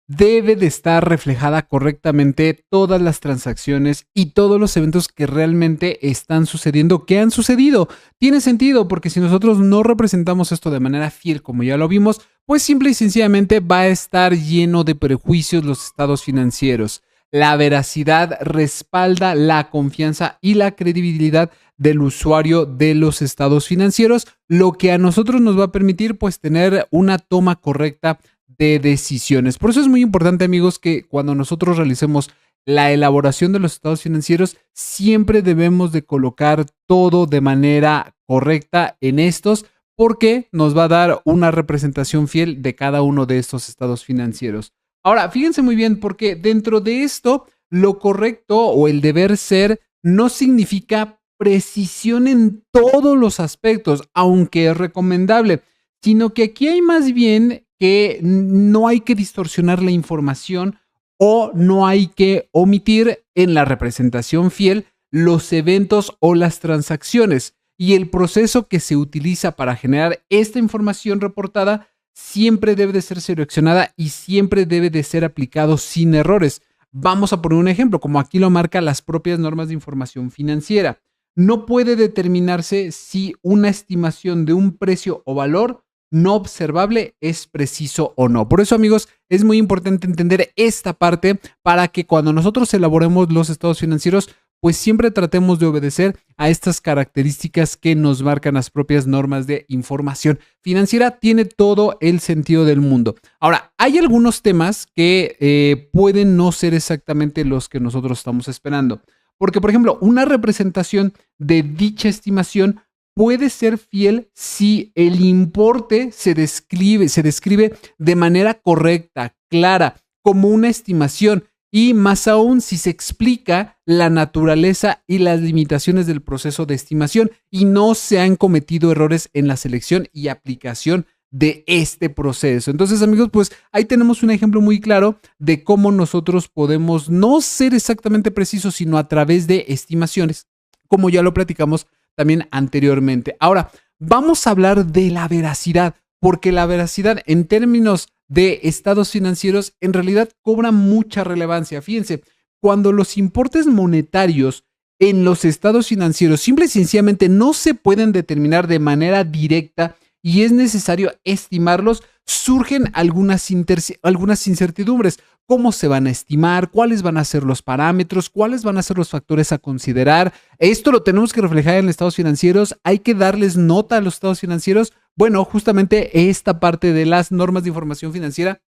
debe de estar reflejada correctamente todas las transacciones y todos los eventos que realmente están sucediendo, que han sucedido. Tiene sentido porque si nosotros no representamos esto de manera fiel, como ya lo vimos, pues simple y sencillamente va a estar lleno de prejuicios los estados financieros. La veracidad respalda la confianza y la credibilidad del usuario de los estados financieros, lo que a nosotros nos va a permitir pues tener una toma correcta de decisiones. Por eso es muy importante, amigos, que cuando nosotros realicemos la elaboración de los estados financieros, siempre debemos de colocar todo de manera correcta en estos porque nos va a dar una representación fiel de cada uno de estos estados financieros. Ahora, fíjense muy bien, porque dentro de esto, lo correcto o el deber ser no significa precisión en todos los aspectos, aunque es recomendable, sino que aquí hay más bien que no hay que distorsionar la información o no hay que omitir en la representación fiel los eventos o las transacciones. Y el proceso que se utiliza para generar esta información reportada siempre debe de ser seleccionada y siempre debe de ser aplicado sin errores. Vamos a poner un ejemplo, como aquí lo marcan las propias normas de información financiera. No puede determinarse si una estimación de un precio o valor no observable es preciso o no. Por eso, amigos, es muy importante entender esta parte para que cuando nosotros elaboremos los estados financieros, pues siempre tratemos de obedecer a estas características que nos marcan las propias normas de información financiera. Tiene todo el sentido del mundo. Ahora, hay algunos temas que pueden no ser exactamente los que nosotros estamos esperando. Porque, por ejemplo, una representación de dicha estimación puede ser fiel si el importe se describe de manera correcta, clara, como una estimación, y más aún si se explica la naturaleza y las limitaciones del proceso de estimación y no se han cometido errores en la selección y aplicación de este proceso. Entonces, amigos, pues ahí tenemos un ejemplo muy claro de cómo nosotros podemos no ser exactamente precisos, sino a través de estimaciones, como ya lo platicamos también anteriormente. Ahora, vamos a hablar de la veracidad, porque la veracidad en términos de estados financieros en realidad cobra mucha relevancia. Fíjense, cuando los importes monetarios en los estados financieros simple y sencillamente no se pueden determinar de manera directa y es necesario estimarlos, surgen algunas incertidumbres. ¿Cómo se van a estimar? ¿Cuáles van a ser los parámetros? ¿Cuáles van a ser los factores a considerar? Esto lo tenemos que reflejar en los estados financieros. ¿Hay que darles nota a los estados financieros? Bueno, justamente esta parte de las normas de información financiera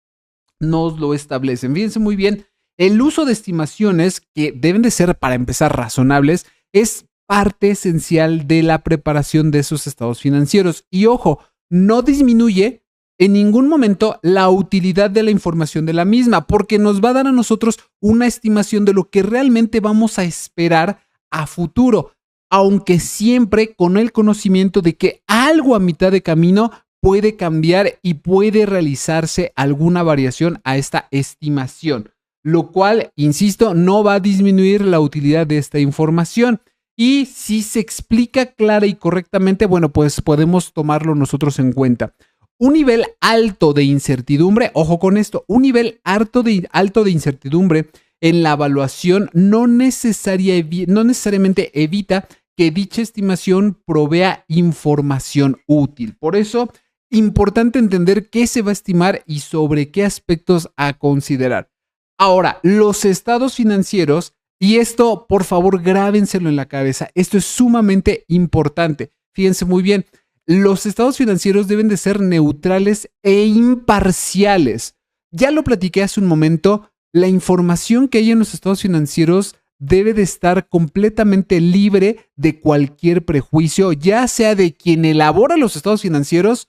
nos lo establecen. Fíjense muy bien, el uso de estimaciones que deben de ser, para empezar, razonables, es parte esencial de la preparación de esos estados financieros. Y ojo, no disminuye en ningún momento la utilidad de la información de la misma, porque nos va a dar a nosotros una estimación de lo que realmente vamos a esperar a futuro, aunque siempre con el conocimiento de que algo a mitad de camino puede cambiar y puede realizarse alguna variación a esta estimación, lo cual, insisto, no va a disminuir la utilidad de esta información. Y si se explica clara y correctamente, bueno, pues podemos tomarlo nosotros en cuenta. Un nivel alto de incertidumbre, ojo con esto, un nivel alto de incertidumbre en la evaluación no necesariamente evita que dicha estimación provea información útil. Por eso, importante entender qué se va a estimar y sobre qué aspectos a considerar. Ahora, los estados financieros, y esto por favor grábenselo en la cabeza, esto es sumamente importante. Fíjense muy bien, los estados financieros deben de ser neutrales e imparciales. Ya lo platiqué hace un momento, la información que hay en los estados financieros debe de estar completamente libre de cualquier prejuicio, ya sea de quien elabora los estados financieros,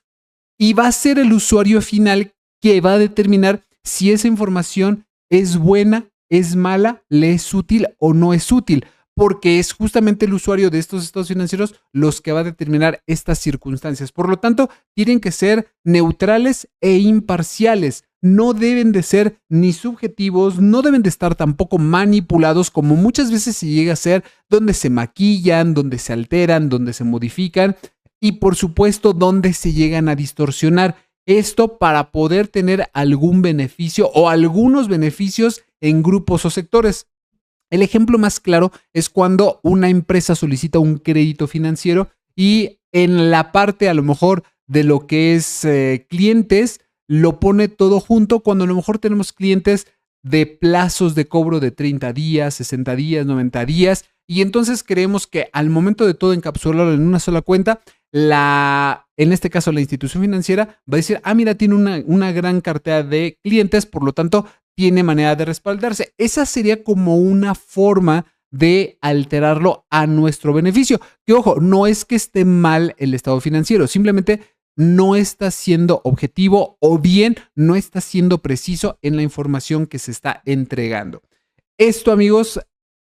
y va a ser el usuario final que va a determinar si esa información es buena, es mala, le es útil o no es útil, porque es justamente el usuario de estos estados financieros los que va a determinar estas circunstancias. Por lo tanto, tienen que ser neutrales e imparciales. No deben de ser ni subjetivos, no deben de estar tampoco manipulados, como muchas veces se llega a ser, donde se maquillan, donde se alteran, donde se modifican y por supuesto donde se llegan a distorsionar. Esto para poder tener algún beneficio o algunos beneficios en grupos o sectores. El ejemplo más claro es cuando una empresa solicita un crédito financiero y en la parte a lo mejor de lo que es clientes, lo pone todo junto cuando a lo mejor tenemos clientes de plazos de cobro de 30 días, 60 días, 90 días y entonces creemos que al momento de todo encapsularlo en una sola cuenta, en este caso la institución financiera va a decir, mira, tiene una gran cartera de clientes, por lo tanto tiene manera de respaldarse. Esa sería como una forma de alterarlo a nuestro beneficio. Que ojo, no es que esté mal el estado financiero, simplemente no está siendo objetivo o bien no está siendo preciso en la información que se está entregando. Esto, amigos,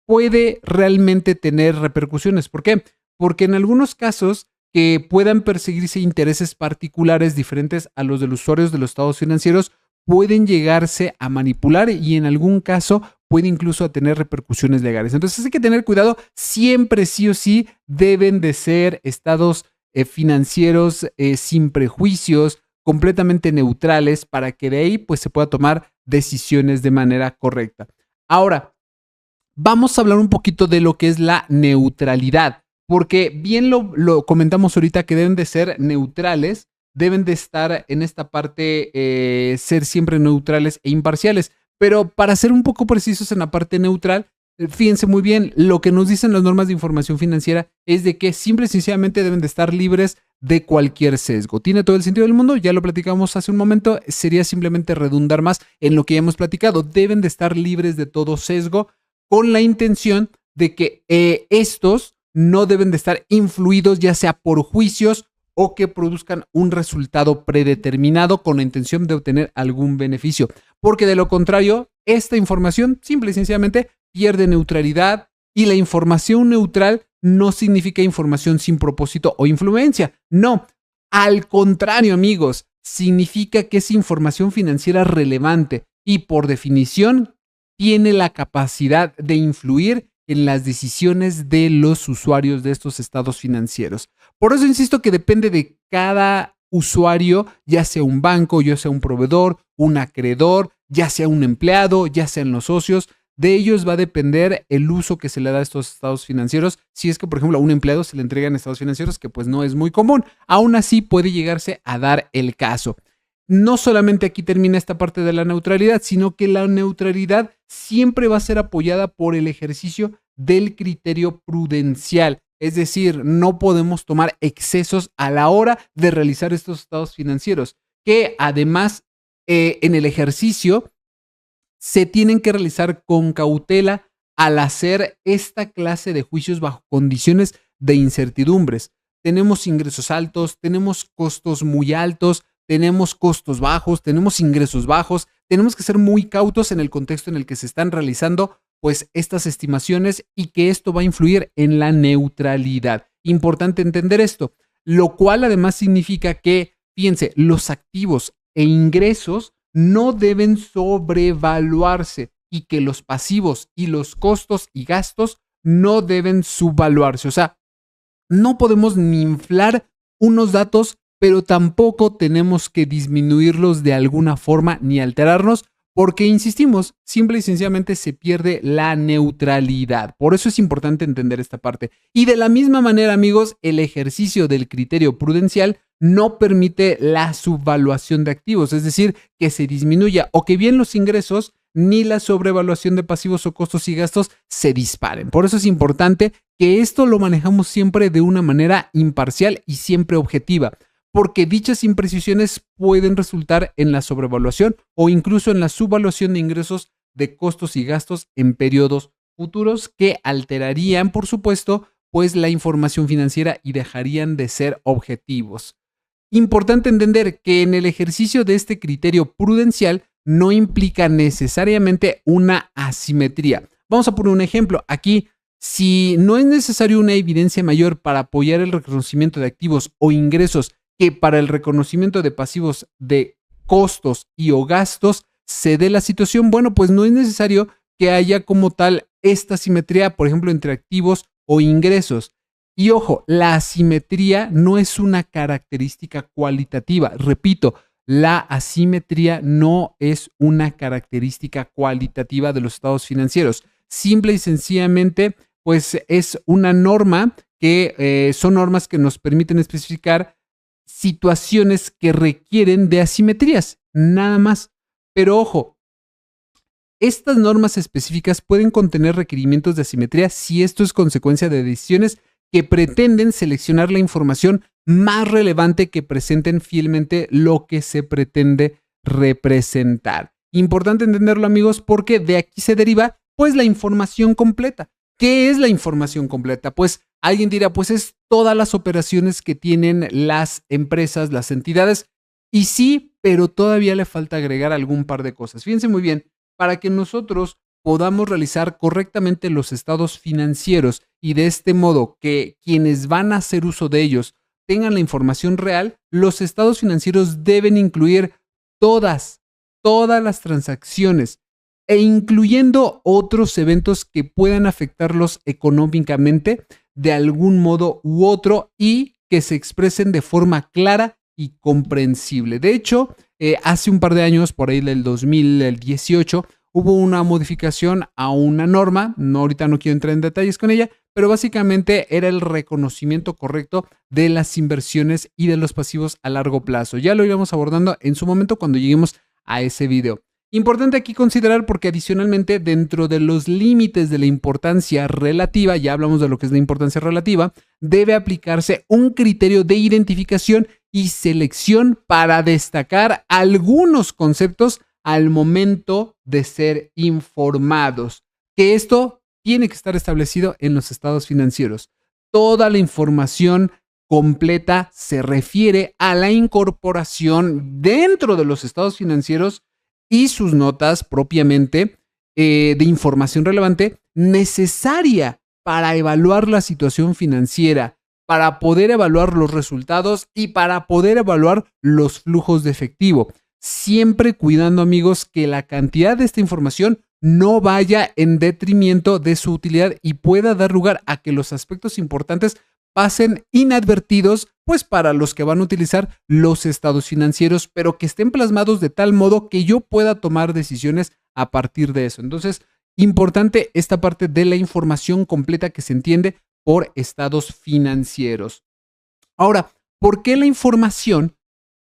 puede realmente tener repercusiones. ¿Por qué? Porque en algunos casos que puedan perseguirse intereses particulares diferentes a los de los usuarios de los estados financieros pueden llegarse a manipular y en algún caso puede incluso tener repercusiones legales. Entonces hay que tener cuidado, siempre sí o sí deben de ser estados financieros sin prejuicios, completamente neutrales, para que de ahí pues se pueda tomar decisiones de manera correcta. Ahora, vamos a hablar un poquito de lo que es la neutralidad, porque bien lo comentamos ahorita que deben de ser neutrales, deben de estar en esta parte, ser siempre neutrales e imparciales. Pero para ser un poco precisos en la parte neutral, fíjense muy bien, lo que nos dicen las normas de información financiera es de que simple y sencillamente deben de estar libres de cualquier sesgo. ¿Tiene todo el sentido del mundo? Ya lo platicamos hace un momento, sería simplemente redundar más en lo que ya hemos platicado. Deben de estar libres de todo sesgo con la intención de que estos no deben de estar influidos ya sea por juicios o que produzcan un resultado predeterminado con la intención de obtener algún beneficio. Porque de lo contrario, esta información simple y sencillamente pierde neutralidad y la información neutral no significa información sin propósito o influencia. No, al contrario, amigos, significa que es información financiera relevante y por definición tiene la capacidad de influir en las decisiones de los usuarios de estos estados financieros. Por eso insisto que depende de cada usuario, ya sea un banco, ya sea un proveedor, un acreedor, ya sea un empleado, ya sean los socios. De ellos va a depender el uso que se le da a estos estados financieros. Si es que, por ejemplo, a un empleado se le entregan estados financieros, que pues no es muy común. Aún así puede llegarse a dar el caso. No solamente aquí termina esta parte de la neutralidad, sino que la neutralidad siempre va a ser apoyada por el ejercicio del criterio prudencial. Es decir, no podemos tomar excesos a la hora de realizar estos estados financieros, que además en el ejercicio se tienen que realizar con cautela al hacer esta clase de juicios bajo condiciones de incertidumbres. Tenemos ingresos altos, tenemos costos muy altos, tenemos costos bajos, tenemos ingresos bajos. Tenemos que ser muy cautos en el contexto en el que se están realizando pues estas estimaciones y que esto va a influir en la neutralidad. Importante entender esto, lo cual además significa que, fíjense, los activos e ingresos no deben sobrevaluarse y que los pasivos y los costos y gastos no deben subvaluarse. O sea, no podemos ni inflar unos datos, pero tampoco tenemos que disminuirlos de alguna forma ni alterarnos, porque insistimos, simple y sencillamente se pierde la neutralidad. Por eso es importante entender esta parte. Y de la misma manera, amigos, el ejercicio del criterio prudencial no permite la subvaluación de activos, es decir, que se disminuya o que bien los ingresos ni la sobrevaluación de pasivos o costos y gastos se disparen. Por eso es importante que esto lo manejamos siempre de una manera imparcial y siempre objetiva, porque dichas imprecisiones pueden resultar en la sobrevaluación o incluso en la subvaluación de ingresos de costos y gastos en periodos futuros que alterarían, por supuesto, pues la información financiera y dejarían de ser objetivos. Importante entender que en el ejercicio de este criterio prudencial no implica necesariamente una asimetría. Vamos a poner un ejemplo. Aquí, si no es necesario una evidencia mayor para apoyar el reconocimiento de activos o ingresos que para el reconocimiento de pasivos de costos y o gastos se dé la situación, bueno, pues no es necesario que haya como tal esta simetría, por ejemplo, entre activos o ingresos. Y ojo, la asimetría no es una característica cualitativa. Repito, la asimetría no es una característica cualitativa de los estados financieros. Simple y sencillamente, pues es una norma que son normas que nos permiten especificar situaciones que requieren de asimetrías, nada más. Pero ojo, estas normas específicas pueden contener requerimientos de asimetría si esto es consecuencia de decisiones que pretenden seleccionar la información más relevante que presenten fielmente lo que se pretende representar. Importante entenderlo, amigos, porque de aquí se deriva pues la información completa. ¿Qué es la información completa? Pues alguien dirá, pues es todas las operaciones que tienen las empresas, las entidades. Y sí, pero todavía le falta agregar algún par de cosas. Fíjense muy bien, para que nosotros podamos realizar correctamente los estados financieros y de este modo que quienes van a hacer uso de ellos tengan la información real, los estados financieros deben incluir todas, todas las transacciones e incluyendo otros eventos que puedan afectarlos económicamente de algún modo u otro y que se expresen de forma clara y comprensible. De hecho, hace un par de años, por ahí del 2018, hubo una modificación a una norma, no, ahorita no quiero entrar en detalles con ella, pero básicamente era el reconocimiento correcto de las inversiones y de los pasivos a largo plazo. Ya lo iremos abordando en su momento cuando lleguemos a ese video. Importante aquí considerar porque adicionalmente dentro de los límites de la importancia relativa, ya hablamos de lo que es la importancia relativa, debe aplicarse un criterio de identificación y selección para destacar algunos conceptos al momento de ser informados. Que esto tiene que estar establecido en los estados financieros. Toda la información completa se refiere a la incorporación dentro de los estados financieros y sus notas propiamente de información relevante necesaria para evaluar la situación financiera, para poder evaluar los resultados y para poder evaluar los flujos de efectivo. Siempre cuidando, amigos, que la cantidad de esta información no vaya en detrimento de su utilidad y pueda dar lugar a que los aspectos importantes pasen inadvertidos, pues para los que van a utilizar los estados financieros, pero que estén plasmados de tal modo que yo pueda tomar decisiones a partir de eso. Entonces, importante esta parte de la información completa que se entiende por estados financieros. Ahora, ¿por qué la información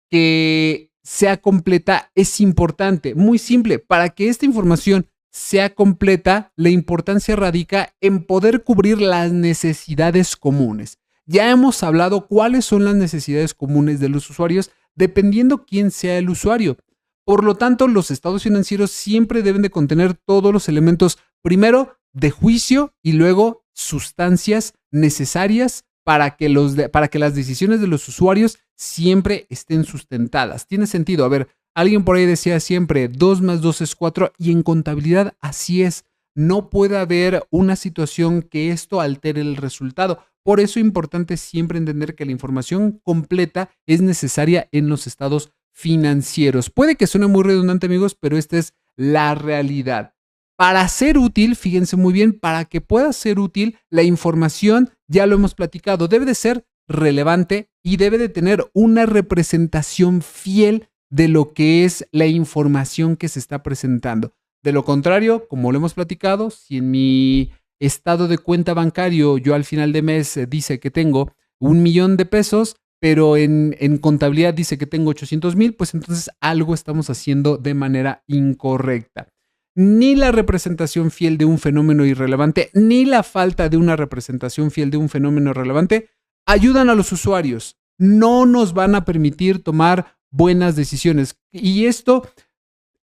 que sea completa es importante? Muy simple, para que esta información sea completa, la importancia radica en poder cubrir las necesidades comunes. Ya hemos hablado cuáles son las necesidades comunes de los usuarios dependiendo quién sea el usuario. Por lo tanto, los estados financieros siempre deben de contener todos los elementos, primero de juicio y luego sustancias necesarias para que las decisiones de los usuarios siempre estén sustentadas. Tiene sentido. A ver, alguien por ahí decía siempre 2 más 2 es 4 y en contabilidad así es. No puede haber una situación que esto altere el resultado. Por eso es importante siempre entender que la información completa es necesaria en los estados financieros. Puede que suene muy redundante, amigos, pero esta es la realidad. Para ser útil, fíjense muy bien, para que pueda ser útil, la información, ya lo hemos platicado, debe de ser relevante y debe de tener una representación fiel de lo que es la información que se está presentando. De lo contrario, como lo hemos platicado, si en mi estado de cuenta bancario yo al final de mes dice que tengo 1,000,000 de pesos, pero en contabilidad dice que tengo 800,000, pues entonces algo estamos haciendo de manera incorrecta. Ni la representación fiel de un fenómeno irrelevante, ni la falta de una representación fiel de un fenómeno relevante ayudan a los usuarios. No nos van a permitir tomar buenas decisiones. Y esto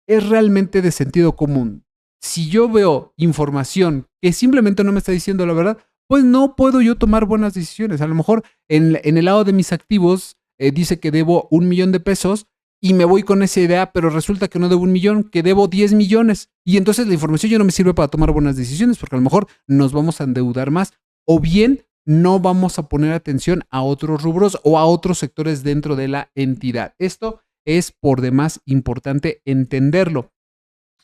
es realmente de sentido común. Si yo veo información que simplemente no me está diciendo la verdad, pues no puedo yo tomar buenas decisiones. A lo mejor en el lado de mis activos dice que debo 1,000,000 de pesos y me voy con esa idea, pero resulta que no debo 1,000,000, que debo 10 millones. Y entonces la información ya no me sirve para tomar buenas decisiones porque a lo mejor nos vamos a endeudar más o bien no vamos a poner atención a otros rubros o a otros sectores dentro de la entidad. Esto es por demás importante entenderlo.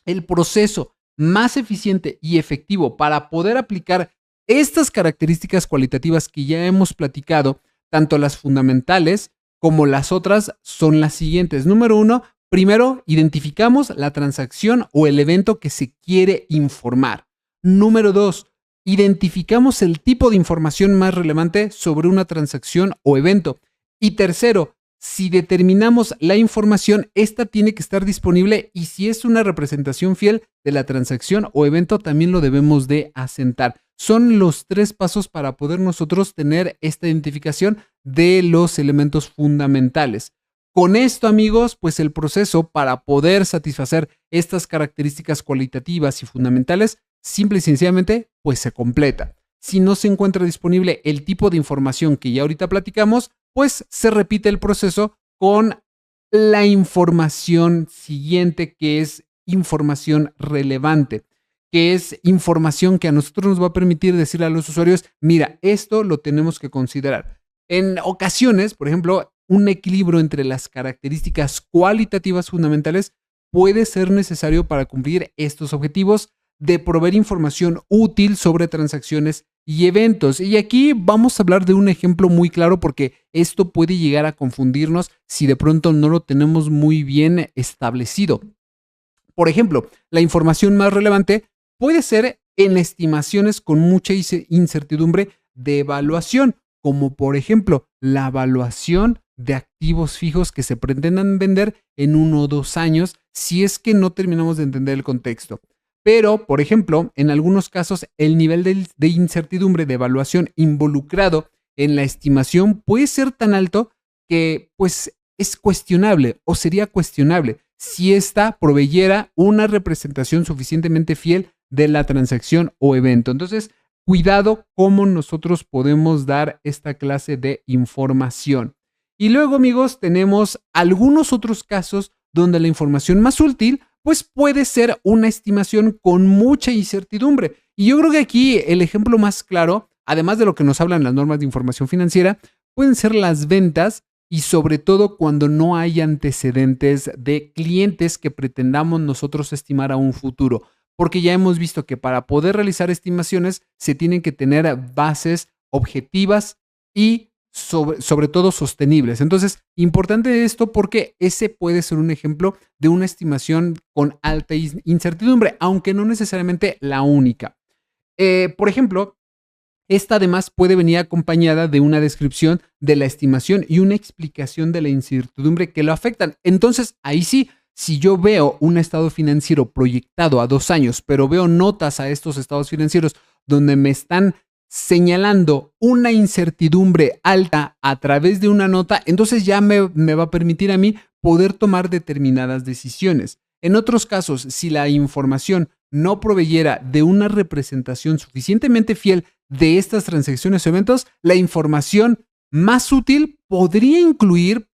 El proceso más eficiente y efectivo para poder aplicar estas características cualitativas que ya hemos platicado, tanto las fundamentales como las otras, son las siguientes. Número 1, primero identificamos la transacción o el evento que se quiere informar. Número 2, identificamos el tipo de información más relevante sobre una transacción o evento. Y tercero, si determinamos la información, esta tiene que estar disponible y si es una representación fiel de la transacción o evento, también lo debemos de asentar. Son los 3 pasos para poder nosotros tener esta identificación de los elementos fundamentales. Con esto, amigos, pues el proceso para poder satisfacer estas características cualitativas y fundamentales simple y sencillamente, pues se completa. Si no se encuentra disponible el tipo de información que ya ahorita platicamos, pues se repite el proceso con la información siguiente, que es información relevante, que es información que a nosotros nos va a permitir decirle a los usuarios, mira, esto lo tenemos que considerar. En ocasiones, por ejemplo, un equilibrio entre las características cualitativas fundamentales puede ser necesario para cumplir estos objetivos de proveer información útil sobre transacciones y eventos. Y aquí vamos a hablar de un ejemplo muy claro porque esto puede llegar a confundirnos si de pronto no lo tenemos muy bien establecido. Por ejemplo, la información más relevante puede ser en estimaciones con mucha incertidumbre de evaluación, como por ejemplo la evaluación de activos fijos que se pretendan vender en 1 o 2 años si es que no terminamos de entender el contexto. Pero, por ejemplo, en algunos casos el nivel de incertidumbre de evaluación involucrado en la estimación puede ser tan alto que pues es cuestionable o sería cuestionable si ésta proveyera una representación suficientemente fiel de la transacción o evento. Entonces, cuidado cómo nosotros podemos dar esta clase de información. Y luego, amigos, tenemos algunos otros casos donde la información más útil pues puede ser una estimación con mucha incertidumbre. Y yo creo que aquí el ejemplo más claro, además de lo que nos hablan las normas de información financiera, pueden ser las ventas y sobre todo cuando no hay antecedentes de clientes que pretendamos nosotros estimar a un futuro. Porque ya hemos visto que para poder realizar estimaciones se tienen que tener bases objetivas y sobre todo sostenibles. Entonces, importante esto porque ese puede ser un ejemplo de una estimación con alta incertidumbre, aunque no necesariamente la única. Por ejemplo, esta además puede venir acompañada de una descripción de la estimación y una explicación de la incertidumbre que lo afectan. Entonces, ahí sí, si yo veo un estado financiero proyectado a 2 años, pero veo notas a estos estados financieros donde me están señalando una incertidumbre alta a través de una nota, entonces ya me va a permitir a mí poder tomar determinadas decisiones. En otros casos, si la información no proveyera de una representación suficientemente fiel de estas transacciones o eventos, la información más útil podría incluir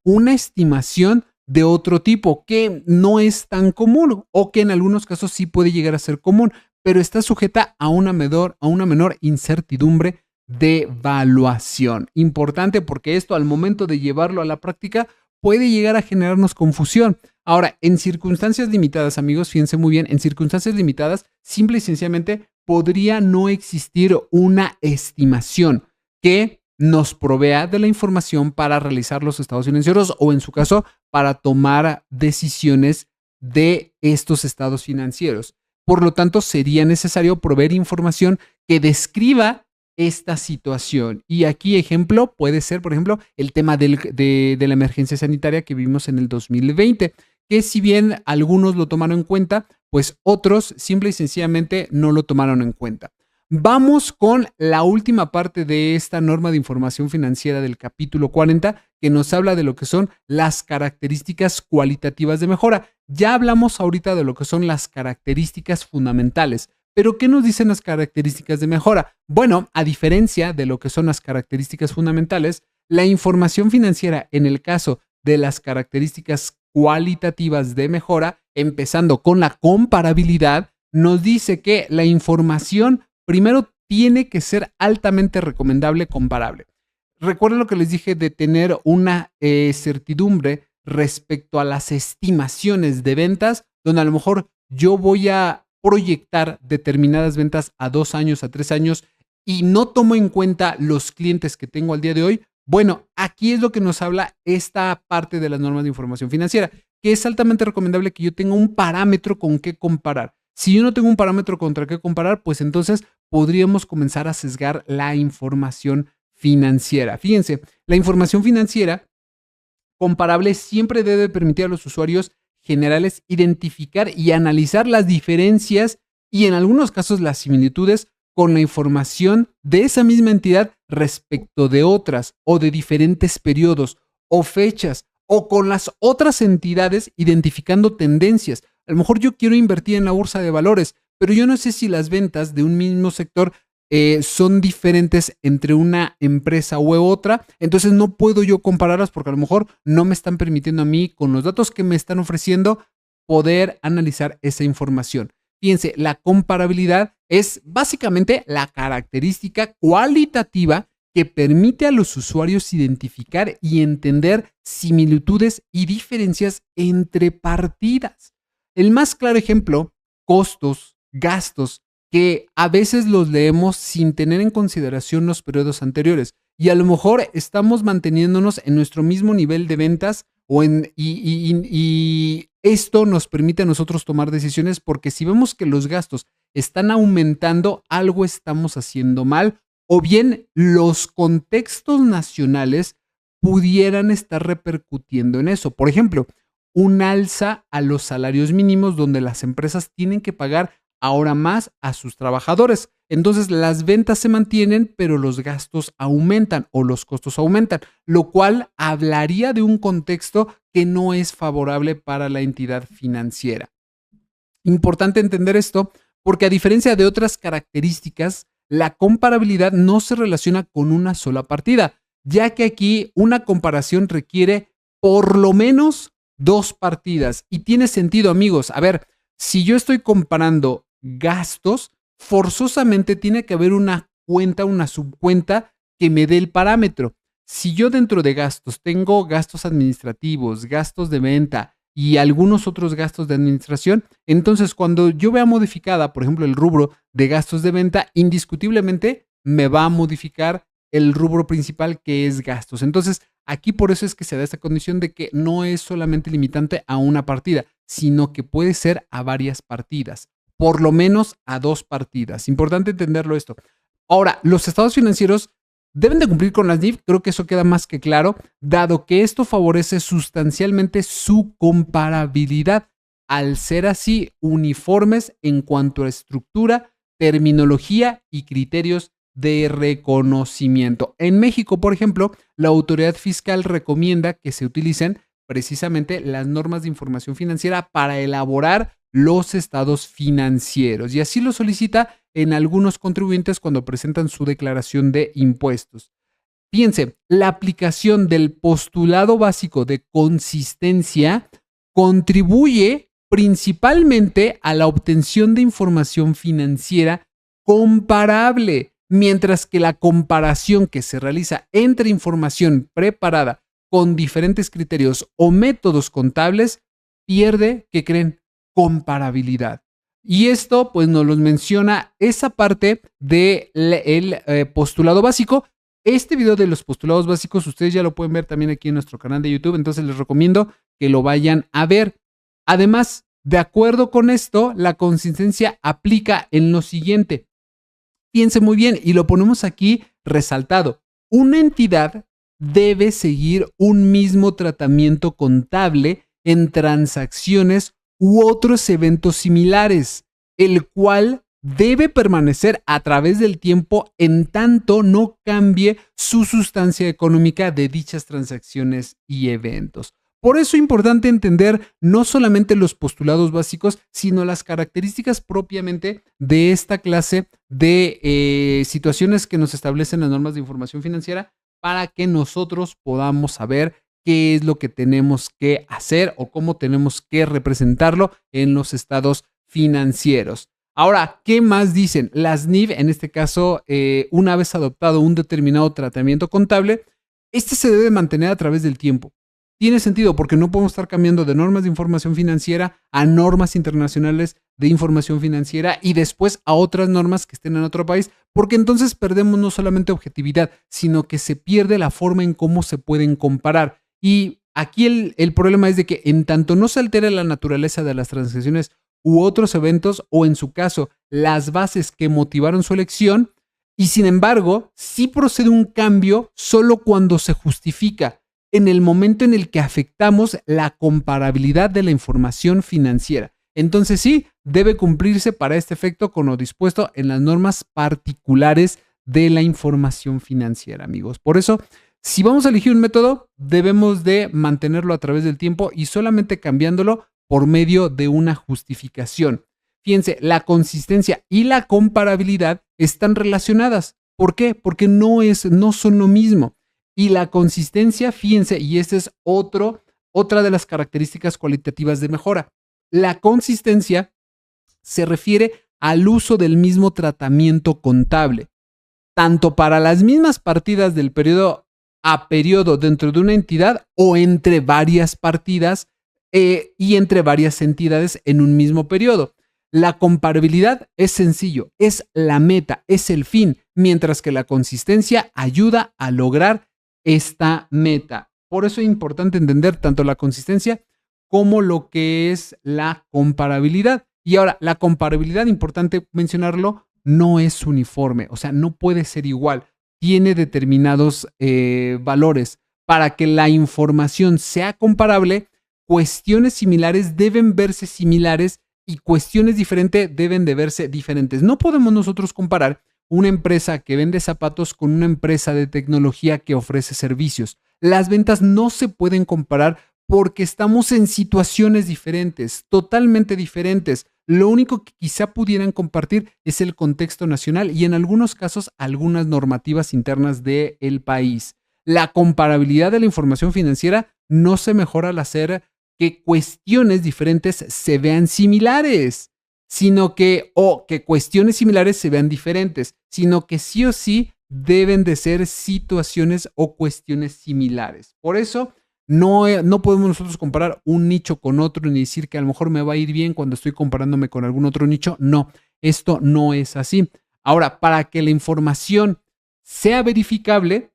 una estimación de otro tipo que no es tan común o que en algunos casos sí puede llegar a ser común, pero está sujeta a una menor incertidumbre de evaluación. Importante porque esto al momento de llevarlo a la práctica puede llegar a generarnos confusión. Ahora, en circunstancias limitadas, amigos, fíjense muy bien, en circunstancias limitadas, simple y sencillamente podría no existir una estimación que nos provea de la información para realizar los estados financieros o, en su caso, para tomar decisiones de estos estados financieros. Por lo tanto, sería necesario proveer información que describa esta situación. Y aquí ejemplo puede ser, por ejemplo, el tema de la emergencia sanitaria que vivimos en el 2020, que si bien algunos lo tomaron en cuenta, pues otros simple y sencillamente no lo tomaron en cuenta. Vamos con la última parte de esta norma de información financiera del capítulo 40, que nos habla de lo que son las características cualitativas de mejora. Ya hablamos ahorita de lo que son las características fundamentales, pero ¿qué nos dicen las características de mejora? Bueno, a diferencia de lo que son las características fundamentales, la información financiera en el caso de las características cualitativas de mejora, empezando con la comparabilidad, nos dice que la información primero tiene que ser altamente recomendable comparable. Recuerden lo que les dije de tener una certidumbre respecto a las estimaciones de ventas, donde a lo mejor yo voy a proyectar determinadas ventas a 2 años, a 3 años y no tomo en cuenta los clientes que tengo al día de hoy. Bueno, aquí es lo que nos habla esta parte de las normas de información financiera, que es altamente recomendable que yo tenga un parámetro con qué comparar. Si yo no tengo un parámetro contra qué comparar, pues entonces podríamos comenzar a sesgar la información financiera. Fíjense, la información financiera comparable siempre debe permitir a los usuarios generales identificar y analizar las diferencias y en algunos casos las similitudes con la información de esa misma entidad respecto de otras o de diferentes periodos o fechas o con las otras entidades identificando tendencias. A lo mejor yo quiero invertir en la bolsa de valores, pero yo no sé si las ventas de un mismo sector son diferentes entre una empresa u otra, entonces no puedo yo compararlas porque a lo mejor no me están permitiendo a mí, con los datos que me están ofreciendo, poder analizar esa información. Fíjense, la comparabilidad es básicamente la característica cualitativa que permite a los usuarios identificar y entender similitudes y diferencias entre partidas. El más claro ejemplo, costos, gastos, que a veces los leemos sin tener en consideración los periodos anteriores y a lo mejor estamos manteniéndonos en nuestro mismo nivel de ventas y esto nos permite a nosotros tomar decisiones porque si vemos que los gastos están aumentando, algo estamos haciendo mal o bien los contextos nacionales pudieran estar repercutiendo en eso. Por ejemplo, un alza a los salarios mínimos donde las empresas tienen que pagar ahora más a sus trabajadores. Entonces las ventas se mantienen, pero los gastos aumentan o los costos aumentan, lo cual hablaría de un contexto que no es favorable para la entidad financiera. Importante entender esto porque a diferencia de otras características, la comparabilidad no se relaciona con una sola partida, ya que aquí una comparación requiere por lo menos dos partidas. Y tiene sentido, amigos. A ver, si yo estoy comparando gastos, forzosamente tiene que haber una cuenta, una subcuenta que me dé el parámetro. Si yo dentro de gastos tengo gastos administrativos, gastos de venta y algunos otros gastos de administración, entonces cuando yo vea modificada, por ejemplo, el rubro de gastos de venta, indiscutiblemente me va a modificar el rubro principal que es gastos. Entonces, aquí por eso es que se da esta condición de que no es solamente limitante a una partida, sino que puede ser a varias partidas, por lo menos a dos partidas. Importante entenderlo esto. Ahora, los estados financieros deben de cumplir con las NIF, creo que eso queda más que claro, dado que esto favorece sustancialmente su comparabilidad, al ser así uniformes en cuanto a estructura, terminología y criterios de reconocimiento. En México, por ejemplo, la autoridad fiscal recomienda que se utilicen precisamente las normas de información financiera para elaborar los estados financieros y así lo solicita en algunos contribuyentes cuando presentan su declaración de impuestos. Fíjense, la aplicación del postulado básico de consistencia contribuye principalmente a la obtención de información financiera comparable, mientras que la comparación que se realiza entre información preparada con diferentes criterios o métodos contables pierde, ¿qué creen? Comparabilidad. Y esto pues nos lo menciona esa parte del postulado básico. Este video de los postulados básicos ustedes ya lo pueden ver también aquí en nuestro canal de YouTube, entonces les recomiendo que lo vayan a ver. Además, de acuerdo con esto, la consistencia aplica en lo siguiente. Piense muy bien y lo ponemos aquí resaltado. Una entidad debe seguir un mismo tratamiento contable en transacciones u otros eventos similares, el cual debe permanecer a través del tiempo en tanto no cambie su sustancia económica de dichas transacciones y eventos. Por eso es importante entender no solamente los postulados básicos, sino las características propiamente de esta clase de situaciones que nos establecen las normas de información financiera para que nosotros podamos saber qué es lo que tenemos que hacer o cómo tenemos que representarlo en los estados financieros. Ahora, ¿qué más dicen? Las NIF, en este caso, una vez adoptado un determinado tratamiento contable, este se debe mantener a través del tiempo. Tiene sentido porque no podemos estar cambiando de normas de información financiera a normas internacionales de información financiera y después a otras normas que estén en otro país, porque entonces perdemos no solamente objetividad, sino que se pierde la forma en cómo se pueden comparar. Y aquí el problema es de que en tanto no se altere la naturaleza de las transacciones u otros eventos, o en su caso, las bases que motivaron su elección, y sin embargo, sí procede un cambio solo cuando se justifica en el momento en el que afectamos la comparabilidad de la información financiera. Entonces sí, debe cumplirse para este efecto con lo dispuesto en las normas particulares de la información financiera, amigos. Por eso, si vamos a elegir un método, debemos de mantenerlo a través del tiempo y solamente cambiándolo por medio de una justificación. Fíjense, la consistencia y la comparabilidad están relacionadas. ¿Por qué? Porque no son lo mismo. Y la consistencia, fíjense, y esta es otra de las características cualitativas de mejora. La consistencia se refiere al uso del mismo tratamiento contable, tanto para las mismas partidas del periodo a periodo dentro de una entidad o entre varias partidas y entre varias entidades en un mismo periodo. La comparabilidad es sencillo, es la meta, es el fin, mientras que la consistencia ayuda a lograr esta meta. Por eso es importante entender tanto la consistencia como lo que es la comparabilidad. Y ahora, la comparabilidad, importante mencionarlo, no es uniforme, o sea, no puede ser igual. Tiene determinados valores. Para que la información sea comparable, cuestiones similares deben verse similares y cuestiones diferentes deben de verse diferentes. No podemos nosotros comparar una empresa que vende zapatos con una empresa de tecnología que ofrece servicios. Las ventas no se pueden comparar porque estamos en situaciones diferentes, totalmente diferentes. Lo único que quizá pudieran compartir es el contexto nacional y en algunos casos algunas normativas internas del país. La comparabilidad de la información financiera no se mejora al hacer que cuestiones diferentes se vean similares, o que cuestiones similares se vean diferentes, sino que sí o sí deben de ser situaciones o cuestiones similares. Por eso, no podemos nosotros comparar un nicho con otro ni decir que a lo mejor me va a ir bien cuando estoy comparándome con algún otro nicho. No, esto no es así. Ahora, para que la información sea verificable,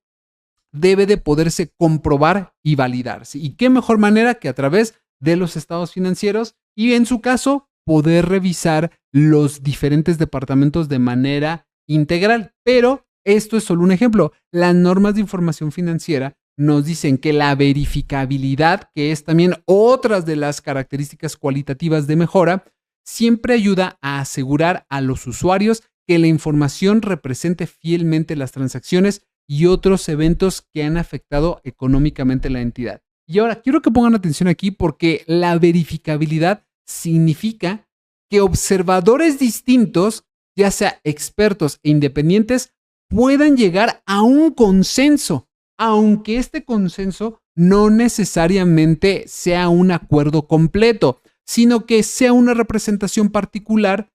debe de poderse comprobar y validarse. ¿Y qué mejor manera que a través de los estados financieros y, en su caso, poder revisar los diferentes departamentos de manera integral? Pero esto es solo un ejemplo. Las normas de información financiera nos dicen que la verificabilidad, que es también otra de las características cualitativas de mejora, siempre ayuda a asegurar a los usuarios que la información represente fielmente las transacciones y otros eventos que han afectado económicamente la entidad. Y ahora quiero que pongan atención aquí porque la verificabilidad significa que observadores distintos, ya sea expertos e independientes, puedan llegar a un consenso, aunque este consenso no necesariamente sea un acuerdo completo, sino que sea una representación particular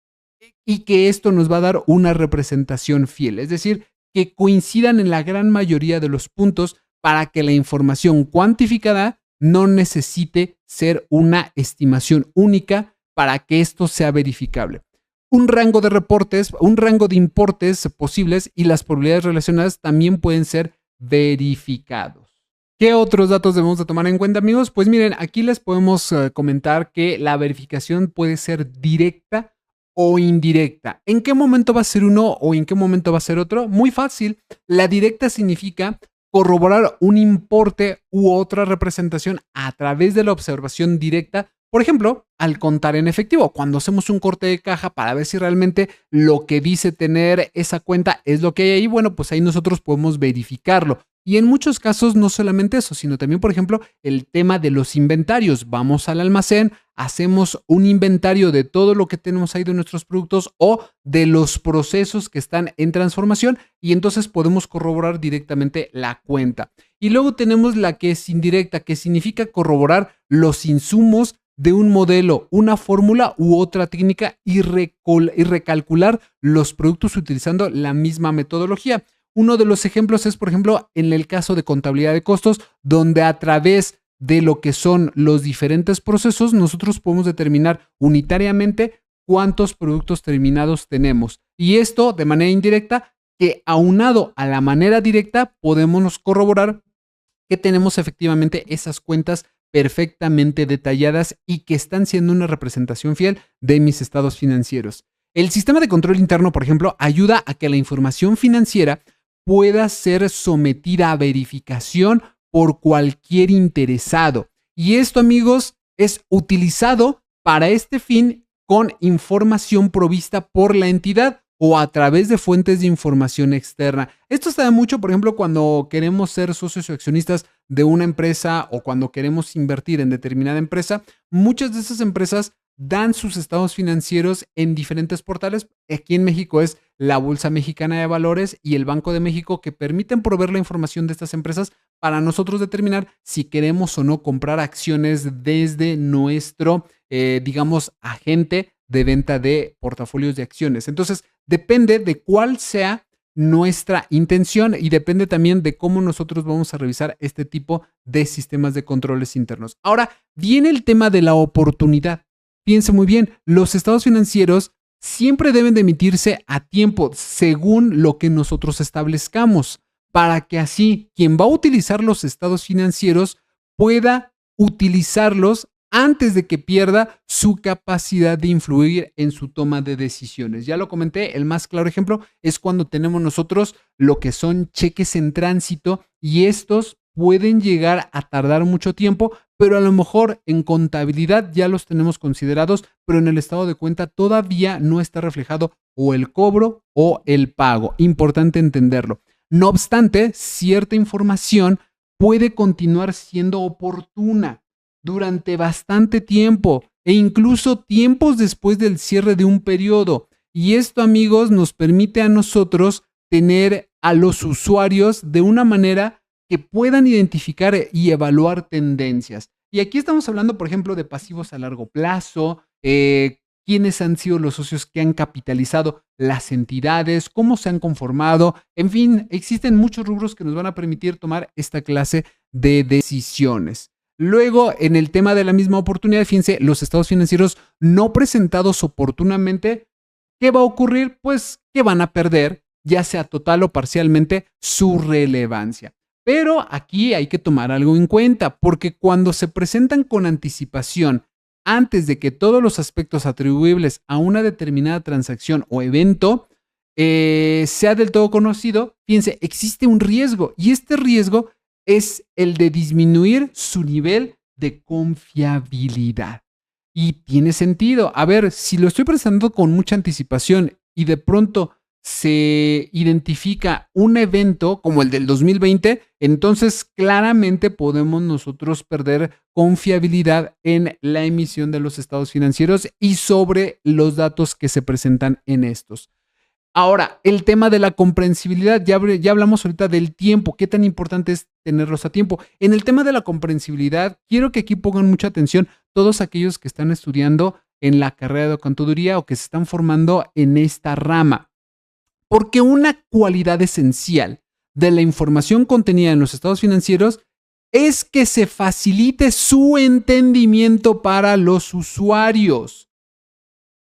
y que esto nos va a dar una representación fiel. Es decir, que coincidan en la gran mayoría de los puntos para que la información cuantificada no necesite ser una estimación única para que esto sea verificable. Un rango de importes posibles y las probabilidades relacionadas también pueden ser verificados. ¿Qué otros datos debemos de tomar en cuenta, amigos? Pues miren, aquí les podemos comentar que la verificación puede ser directa o indirecta. ¿En qué momento va a ser uno o en qué momento va a ser otro? Muy fácil. La directa significa corroborar un importe u otra representación a través de la observación directa. Por ejemplo, al contar en efectivo, cuando hacemos un corte de caja para ver si realmente lo que dice tener esa cuenta es lo que hay ahí, bueno, pues ahí nosotros podemos verificarlo. Y en muchos casos no solamente eso, sino también, por ejemplo, el tema de los inventarios. Vamos al almacén, hacemos un inventario de todo lo que tenemos ahí de nuestros productos o de los procesos que están en transformación y entonces podemos corroborar directamente la cuenta. Y luego tenemos la que es indirecta, que significa corroborar los insumos de un modelo, una fórmula u otra técnica y recalcular los productos utilizando la misma metodología. Uno de los ejemplos es, por ejemplo, en el caso de contabilidad de costos, donde a través de lo que son los diferentes procesos, nosotros podemos determinar unitariamente cuántos productos terminados tenemos. Y esto de manera indirecta, que aunado a la manera directa, podemos corroborar que tenemos efectivamente esas cuentas perfectamente detalladas y que están siendo una representación fiel de mis estados financieros. El sistema de control interno, por ejemplo, ayuda a que la información financiera pueda ser sometida a verificación por cualquier interesado. Y esto, amigos, es utilizado para este fin con información provista por la entidad o a través de fuentes de información externa. Esto se da mucho, por ejemplo, cuando queremos ser socios o accionistas de una empresa o cuando queremos invertir en determinada empresa, muchas de esas empresas dan sus estados financieros en diferentes portales. Aquí en México es la Bolsa Mexicana de Valores y el Banco de México, que permiten proveer la información de estas empresas para nosotros determinar si queremos o no comprar acciones desde nuestro, digamos, agente de venta de portafolios de acciones. Entonces, depende de cuál sea nuestra intención y depende también de cómo nosotros vamos a revisar este tipo de sistemas de controles internos. Ahora viene el tema de la oportunidad. Piense muy bien, los estados financieros siempre deben de emitirse a tiempo según lo que nosotros establezcamos, para que así quien va a utilizar los estados financieros pueda utilizarlos antes de que pierda su capacidad de influir en su toma de decisiones. Ya lo comenté, el más claro ejemplo es cuando tenemos nosotros lo que son cheques en tránsito y estos pueden llegar a tardar mucho tiempo, pero a lo mejor en contabilidad ya los tenemos considerados, pero en el estado de cuenta todavía no está reflejado o el cobro o el pago. Importante entenderlo. No obstante, cierta información puede continuar siendo oportuna durante bastante tiempo e incluso tiempos después del cierre de un periodo. Y esto, amigos, nos permite a nosotros tener a los usuarios de una manera que puedan identificar y evaluar tendencias. Y aquí estamos hablando, por ejemplo, de pasivos a largo plazo, quiénes han sido los socios que han capitalizado las entidades, cómo se han conformado, en fin, existen muchos rubros que nos van a permitir tomar esta clase de decisiones. Luego, en el tema de la misma oportunidad, fíjense, los estados financieros no presentados oportunamente, ¿qué va a ocurrir? Pues que van a perder, ya sea total o parcialmente, su relevancia. Pero aquí hay que tomar algo en cuenta, porque cuando se presentan con anticipación, antes de que todos los aspectos atribuibles a una determinada transacción o evento sea del todo conocido, fíjense, existe un riesgo y este riesgo es el de disminuir su nivel de confiabilidad. Y tiene sentido. A ver, si lo estoy presentando con mucha anticipación y de pronto se identifica un evento como el del 2020, entonces claramente podemos nosotros perder confiabilidad en la emisión de los estados financieros y sobre los datos que se presentan en estos. Ahora, el tema de la comprensibilidad, ya hablamos ahorita del tiempo, qué tan importante es tenerlos a tiempo. En el tema de la comprensibilidad, quiero que aquí pongan mucha atención todos aquellos que están estudiando en la carrera de contaduría o que se están formando en esta rama. Porque una cualidad esencial de la información contenida en los estados financieros es que se facilite su entendimiento para los usuarios.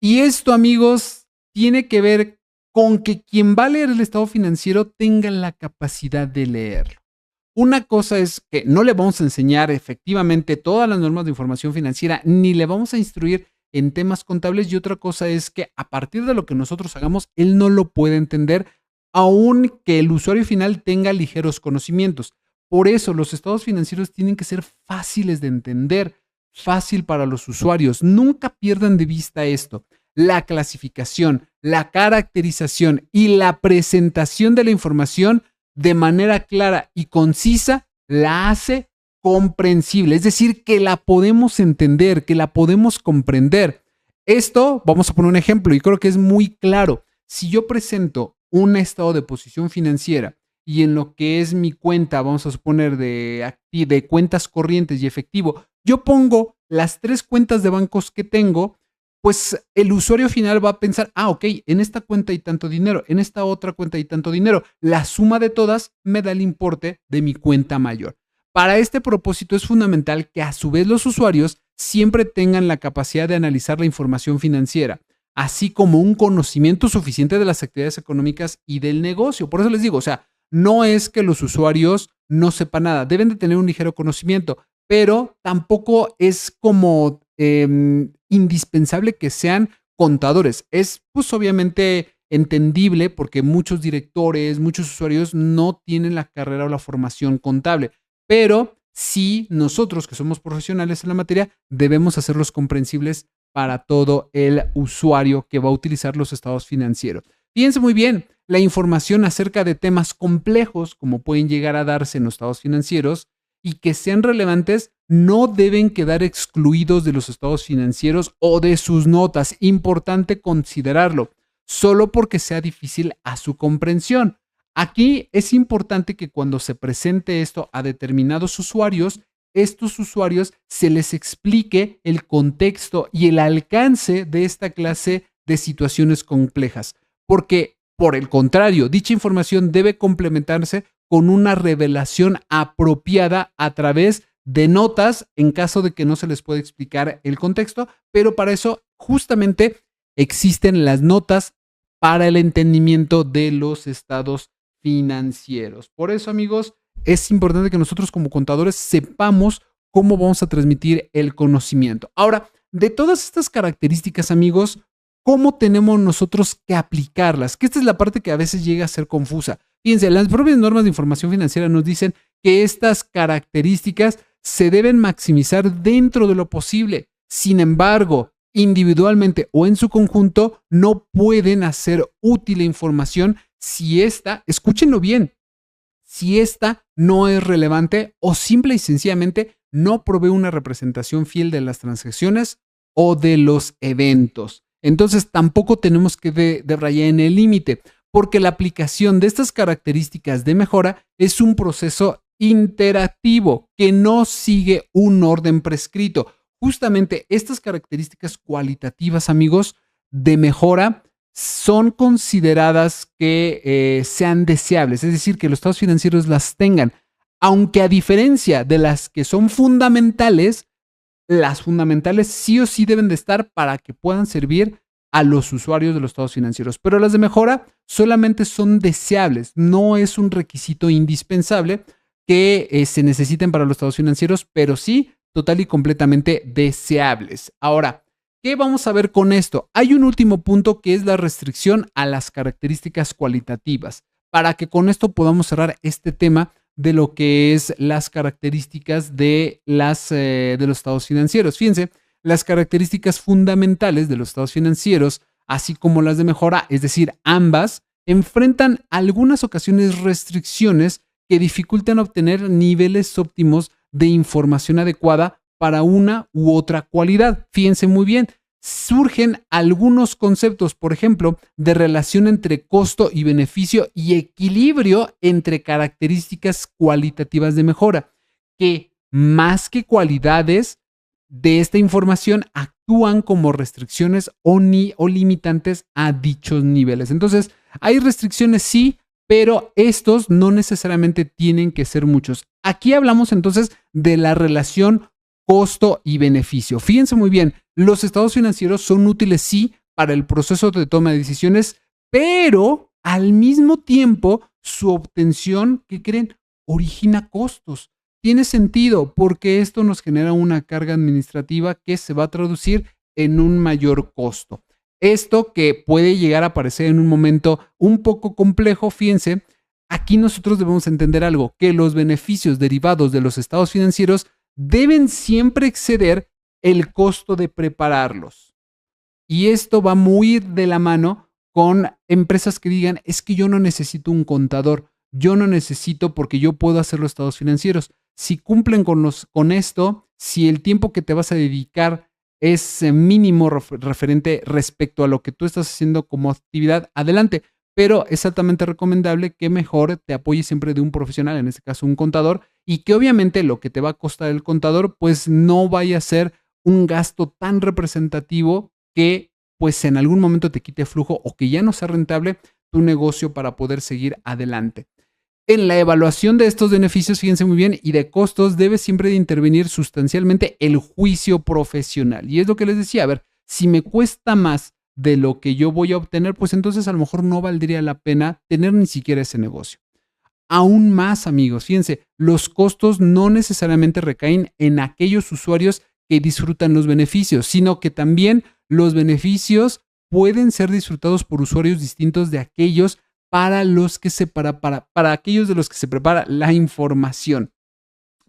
Y esto, amigos, tiene que ver con que quien va a leer el estado financiero tenga la capacidad de leerlo. Una cosa es que no le vamos a enseñar efectivamente todas las normas de información financiera, ni le vamos a instruir en temas contables, y otra cosa es que a partir de lo que nosotros hagamos, él no lo puede entender, aunque el usuario final tenga ligeros conocimientos. Por eso los estados financieros tienen que ser fáciles de entender, fácil para los usuarios. Nunca pierdan de vista esto. La clasificación, la caracterización y la presentación de la información de manera clara y concisa la hace comprensible, es decir, que la podemos entender, que la podemos comprender. Esto, vamos a poner un ejemplo y creo que es muy claro. Si yo presento un estado de posición financiera y en lo que es mi cuenta, vamos a suponer de cuentas corrientes y efectivo, yo pongo las 3 cuentas de bancos que tengo, pues el usuario final va a pensar, ok, en esta cuenta hay tanto dinero, en esta otra cuenta hay tanto dinero. La suma de todas me da el importe de mi cuenta mayor. Para este propósito es fundamental que a su vez los usuarios siempre tengan la capacidad de analizar la información financiera, así como un conocimiento suficiente de las actividades económicas y del negocio. Por eso les digo, o sea, no es que los usuarios no sepan nada, deben de tener un ligero conocimiento, pero tampoco es como indispensable que sean contadores. Es pues obviamente entendible porque muchos directores, muchos usuarios no tienen la carrera o la formación contable, pero sí nosotros que somos profesionales en la materia debemos hacerlos comprensibles para todo el usuario que va a utilizar los estados financieros. Fíjense muy bien, la información acerca de temas complejos como pueden llegar a darse en los estados financieros y que sean relevantes no deben quedar excluidos de los estados financieros o de sus notas. Importante considerarlo, solo porque sea difícil a su comprensión. Aquí es importante que cuando se presente esto a determinados usuarios, estos usuarios se les explique el contexto y el alcance de esta clase de situaciones complejas, porque por el contrario, dicha información debe complementarse con una revelación apropiada a través de notas en caso de que no se les pueda explicar el contexto, pero para eso justamente existen las notas para el entendimiento de los estados financieros. Por eso, amigos, es importante que nosotros como contadores sepamos cómo vamos a transmitir el conocimiento. Ahora, de todas estas características, amigos, ¿cómo tenemos nosotros que aplicarlas? Que esta es la parte que a veces llega a ser confusa. Fíjense, las propias normas de información financiera nos dicen que estas características se deben maximizar dentro de lo posible. Sin embargo, individualmente o en su conjunto, no pueden hacer útil la información si esta, escúchenlo bien, si esta no es relevante o simple y sencillamente no provee una representación fiel de las transacciones o de los eventos. Entonces tampoco tenemos que debrayar en el límite, porque la aplicación de estas características de mejora es un proceso interactivo que no sigue un orden prescrito. Justamente estas características cualitativas, amigos, de mejora son consideradas que sean deseables, es decir, que los estados financieros las tengan, aunque a diferencia de las que son fundamentales, las fundamentales sí o sí deben de estar para que puedan servir a los usuarios de los estados financieros, pero las de mejora solamente son deseables, no es un requisito indispensable que se necesiten para los estados financieros, pero sí total y completamente deseables. Ahora, ¿qué vamos a ver con esto? Hay un último punto que es la restricción a las características cualitativas, para que con esto podamos cerrar este tema de lo que es las características de los estados financieros. Fíjense, las características fundamentales de los estados financieros, así como las de mejora, es decir, ambas, enfrentan algunas ocasiones restricciones que dificultan obtener niveles óptimos de información adecuada para una u otra cualidad. Fíjense muy bien, surgen algunos conceptos, por ejemplo, de relación entre costo y beneficio y equilibrio entre características cualitativas de mejora, que más que cualidades de esta información actúan como restricciones o limitantes a dichos niveles. Entonces, hay restricciones sí, pero estos no necesariamente tienen que ser muchos. Aquí hablamos entonces de la relación costo y beneficio. Fíjense muy bien, los estados financieros son útiles sí para el proceso de toma de decisiones, pero al mismo tiempo su obtención, ¿qué creen? Origina costos. Tiene sentido porque esto nos genera una carga administrativa que se va a traducir en un mayor costo. Esto que puede llegar a parecer en un momento un poco complejo, fíjense, aquí nosotros debemos entender algo, que los beneficios derivados de los estados financieros deben siempre exceder el costo de prepararlos. Y esto va muy de la mano con empresas que digan, es que yo no necesito un contador, yo no necesito porque yo puedo hacer los estados financieros. Si cumplen con esto, si el tiempo que te vas a dedicar es mínimo referente respecto a lo que tú estás haciendo como actividad, adelante. Pero es altamente recomendable que mejor te apoyes siempre de un profesional, en este caso un contador, y que obviamente lo que te va a costar el contador, pues no vaya a ser un gasto tan representativo que pues en algún momento te quite flujo o que ya no sea rentable tu negocio para poder seguir adelante. En la evaluación de estos beneficios, fíjense muy bien, y de costos, debe siempre de intervenir sustancialmente el juicio profesional. Y es lo que les decía, a ver, si me cuesta más de lo que yo voy a obtener, pues entonces a lo mejor no valdría la pena tener ni siquiera ese negocio. Aún más, amigos, fíjense, los costos no necesariamente recaen en aquellos usuarios que disfrutan los beneficios, sino que también los beneficios pueden ser disfrutados por usuarios distintos de aquellos para aquellos de los que se prepara la información.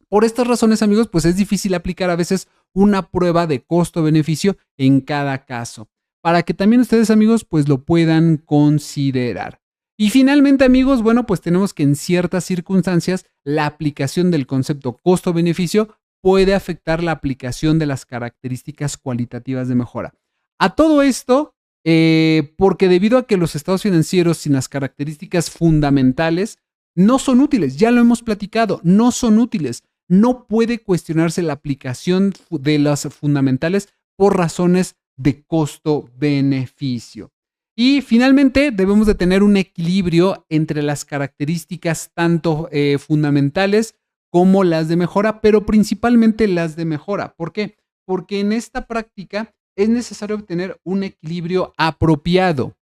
Por estas razones, amigos, pues es difícil aplicar a veces una prueba de costo-beneficio en cada caso, para que también ustedes, amigos, pues lo puedan considerar. Y finalmente, amigos, bueno, pues tenemos que en ciertas circunstancias la aplicación del concepto costo-beneficio puede afectar la aplicación de las características cualitativas de mejora. A todo esto, porque debido a que los estados financieros sin las características fundamentales no son útiles, ya lo hemos platicado, no son útiles. No puede cuestionarse la aplicación de las fundamentales por razones de costo-beneficio. Y finalmente debemos de tener un equilibrio entre las características tanto fundamentales como las de mejora, pero principalmente las de mejora. ¿Por qué? Porque en esta práctica es necesario tener un equilibrio apropiado,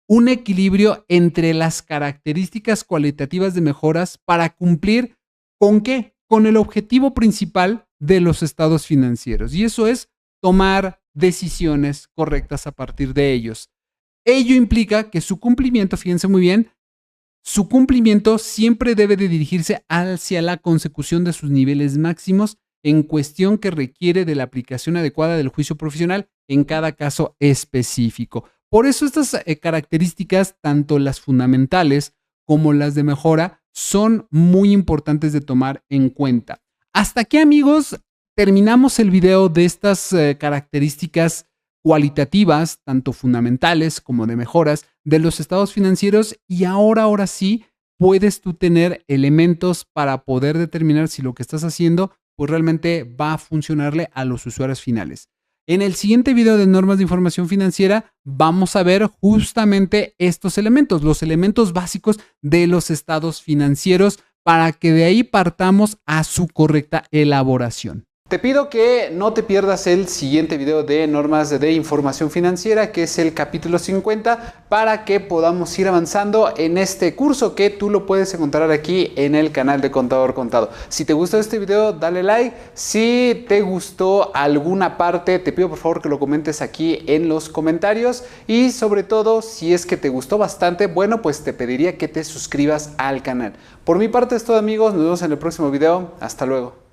un equilibrio entre las características cualitativas de mejoras para cumplir ¿con qué? Con el objetivo principal de los estados financieros. Y eso es tomar decisiones correctas a partir de ellos. Ello implica que su cumplimiento, fíjense muy bien, su cumplimiento siempre debe de dirigirse hacia la consecución de sus niveles máximos en cuestión que requiere de la aplicación adecuada del juicio profesional en cada caso específico. Por eso estas características, tanto las fundamentales como las de mejora, son muy importantes de tomar en cuenta. Hasta aquí, amigos, terminamos el video de estas características cualitativas, tanto fundamentales como de mejoras, de los estados financieros y ahora sí puedes tú tener elementos para poder determinar si lo que estás haciendo pues realmente va a funcionarle a los usuarios finales. En el siguiente video de normas de información financiera vamos a ver justamente estos elementos, los elementos básicos de los estados financieros para que de ahí partamos a su correcta elaboración. Te pido que no te pierdas el siguiente video de normas de información financiera, que es el capítulo 50, para que podamos ir avanzando en este curso que tú lo puedes encontrar aquí en el canal de Contador Contado. Si te gustó este video, dale like. Si te gustó alguna parte, te pido por favor que lo comentes aquí en los comentarios. Y sobre todo, si es que te gustó bastante, bueno, pues te pediría que te suscribas al canal. Por mi parte es todo, amigos. Nos vemos en el próximo video. Hasta luego.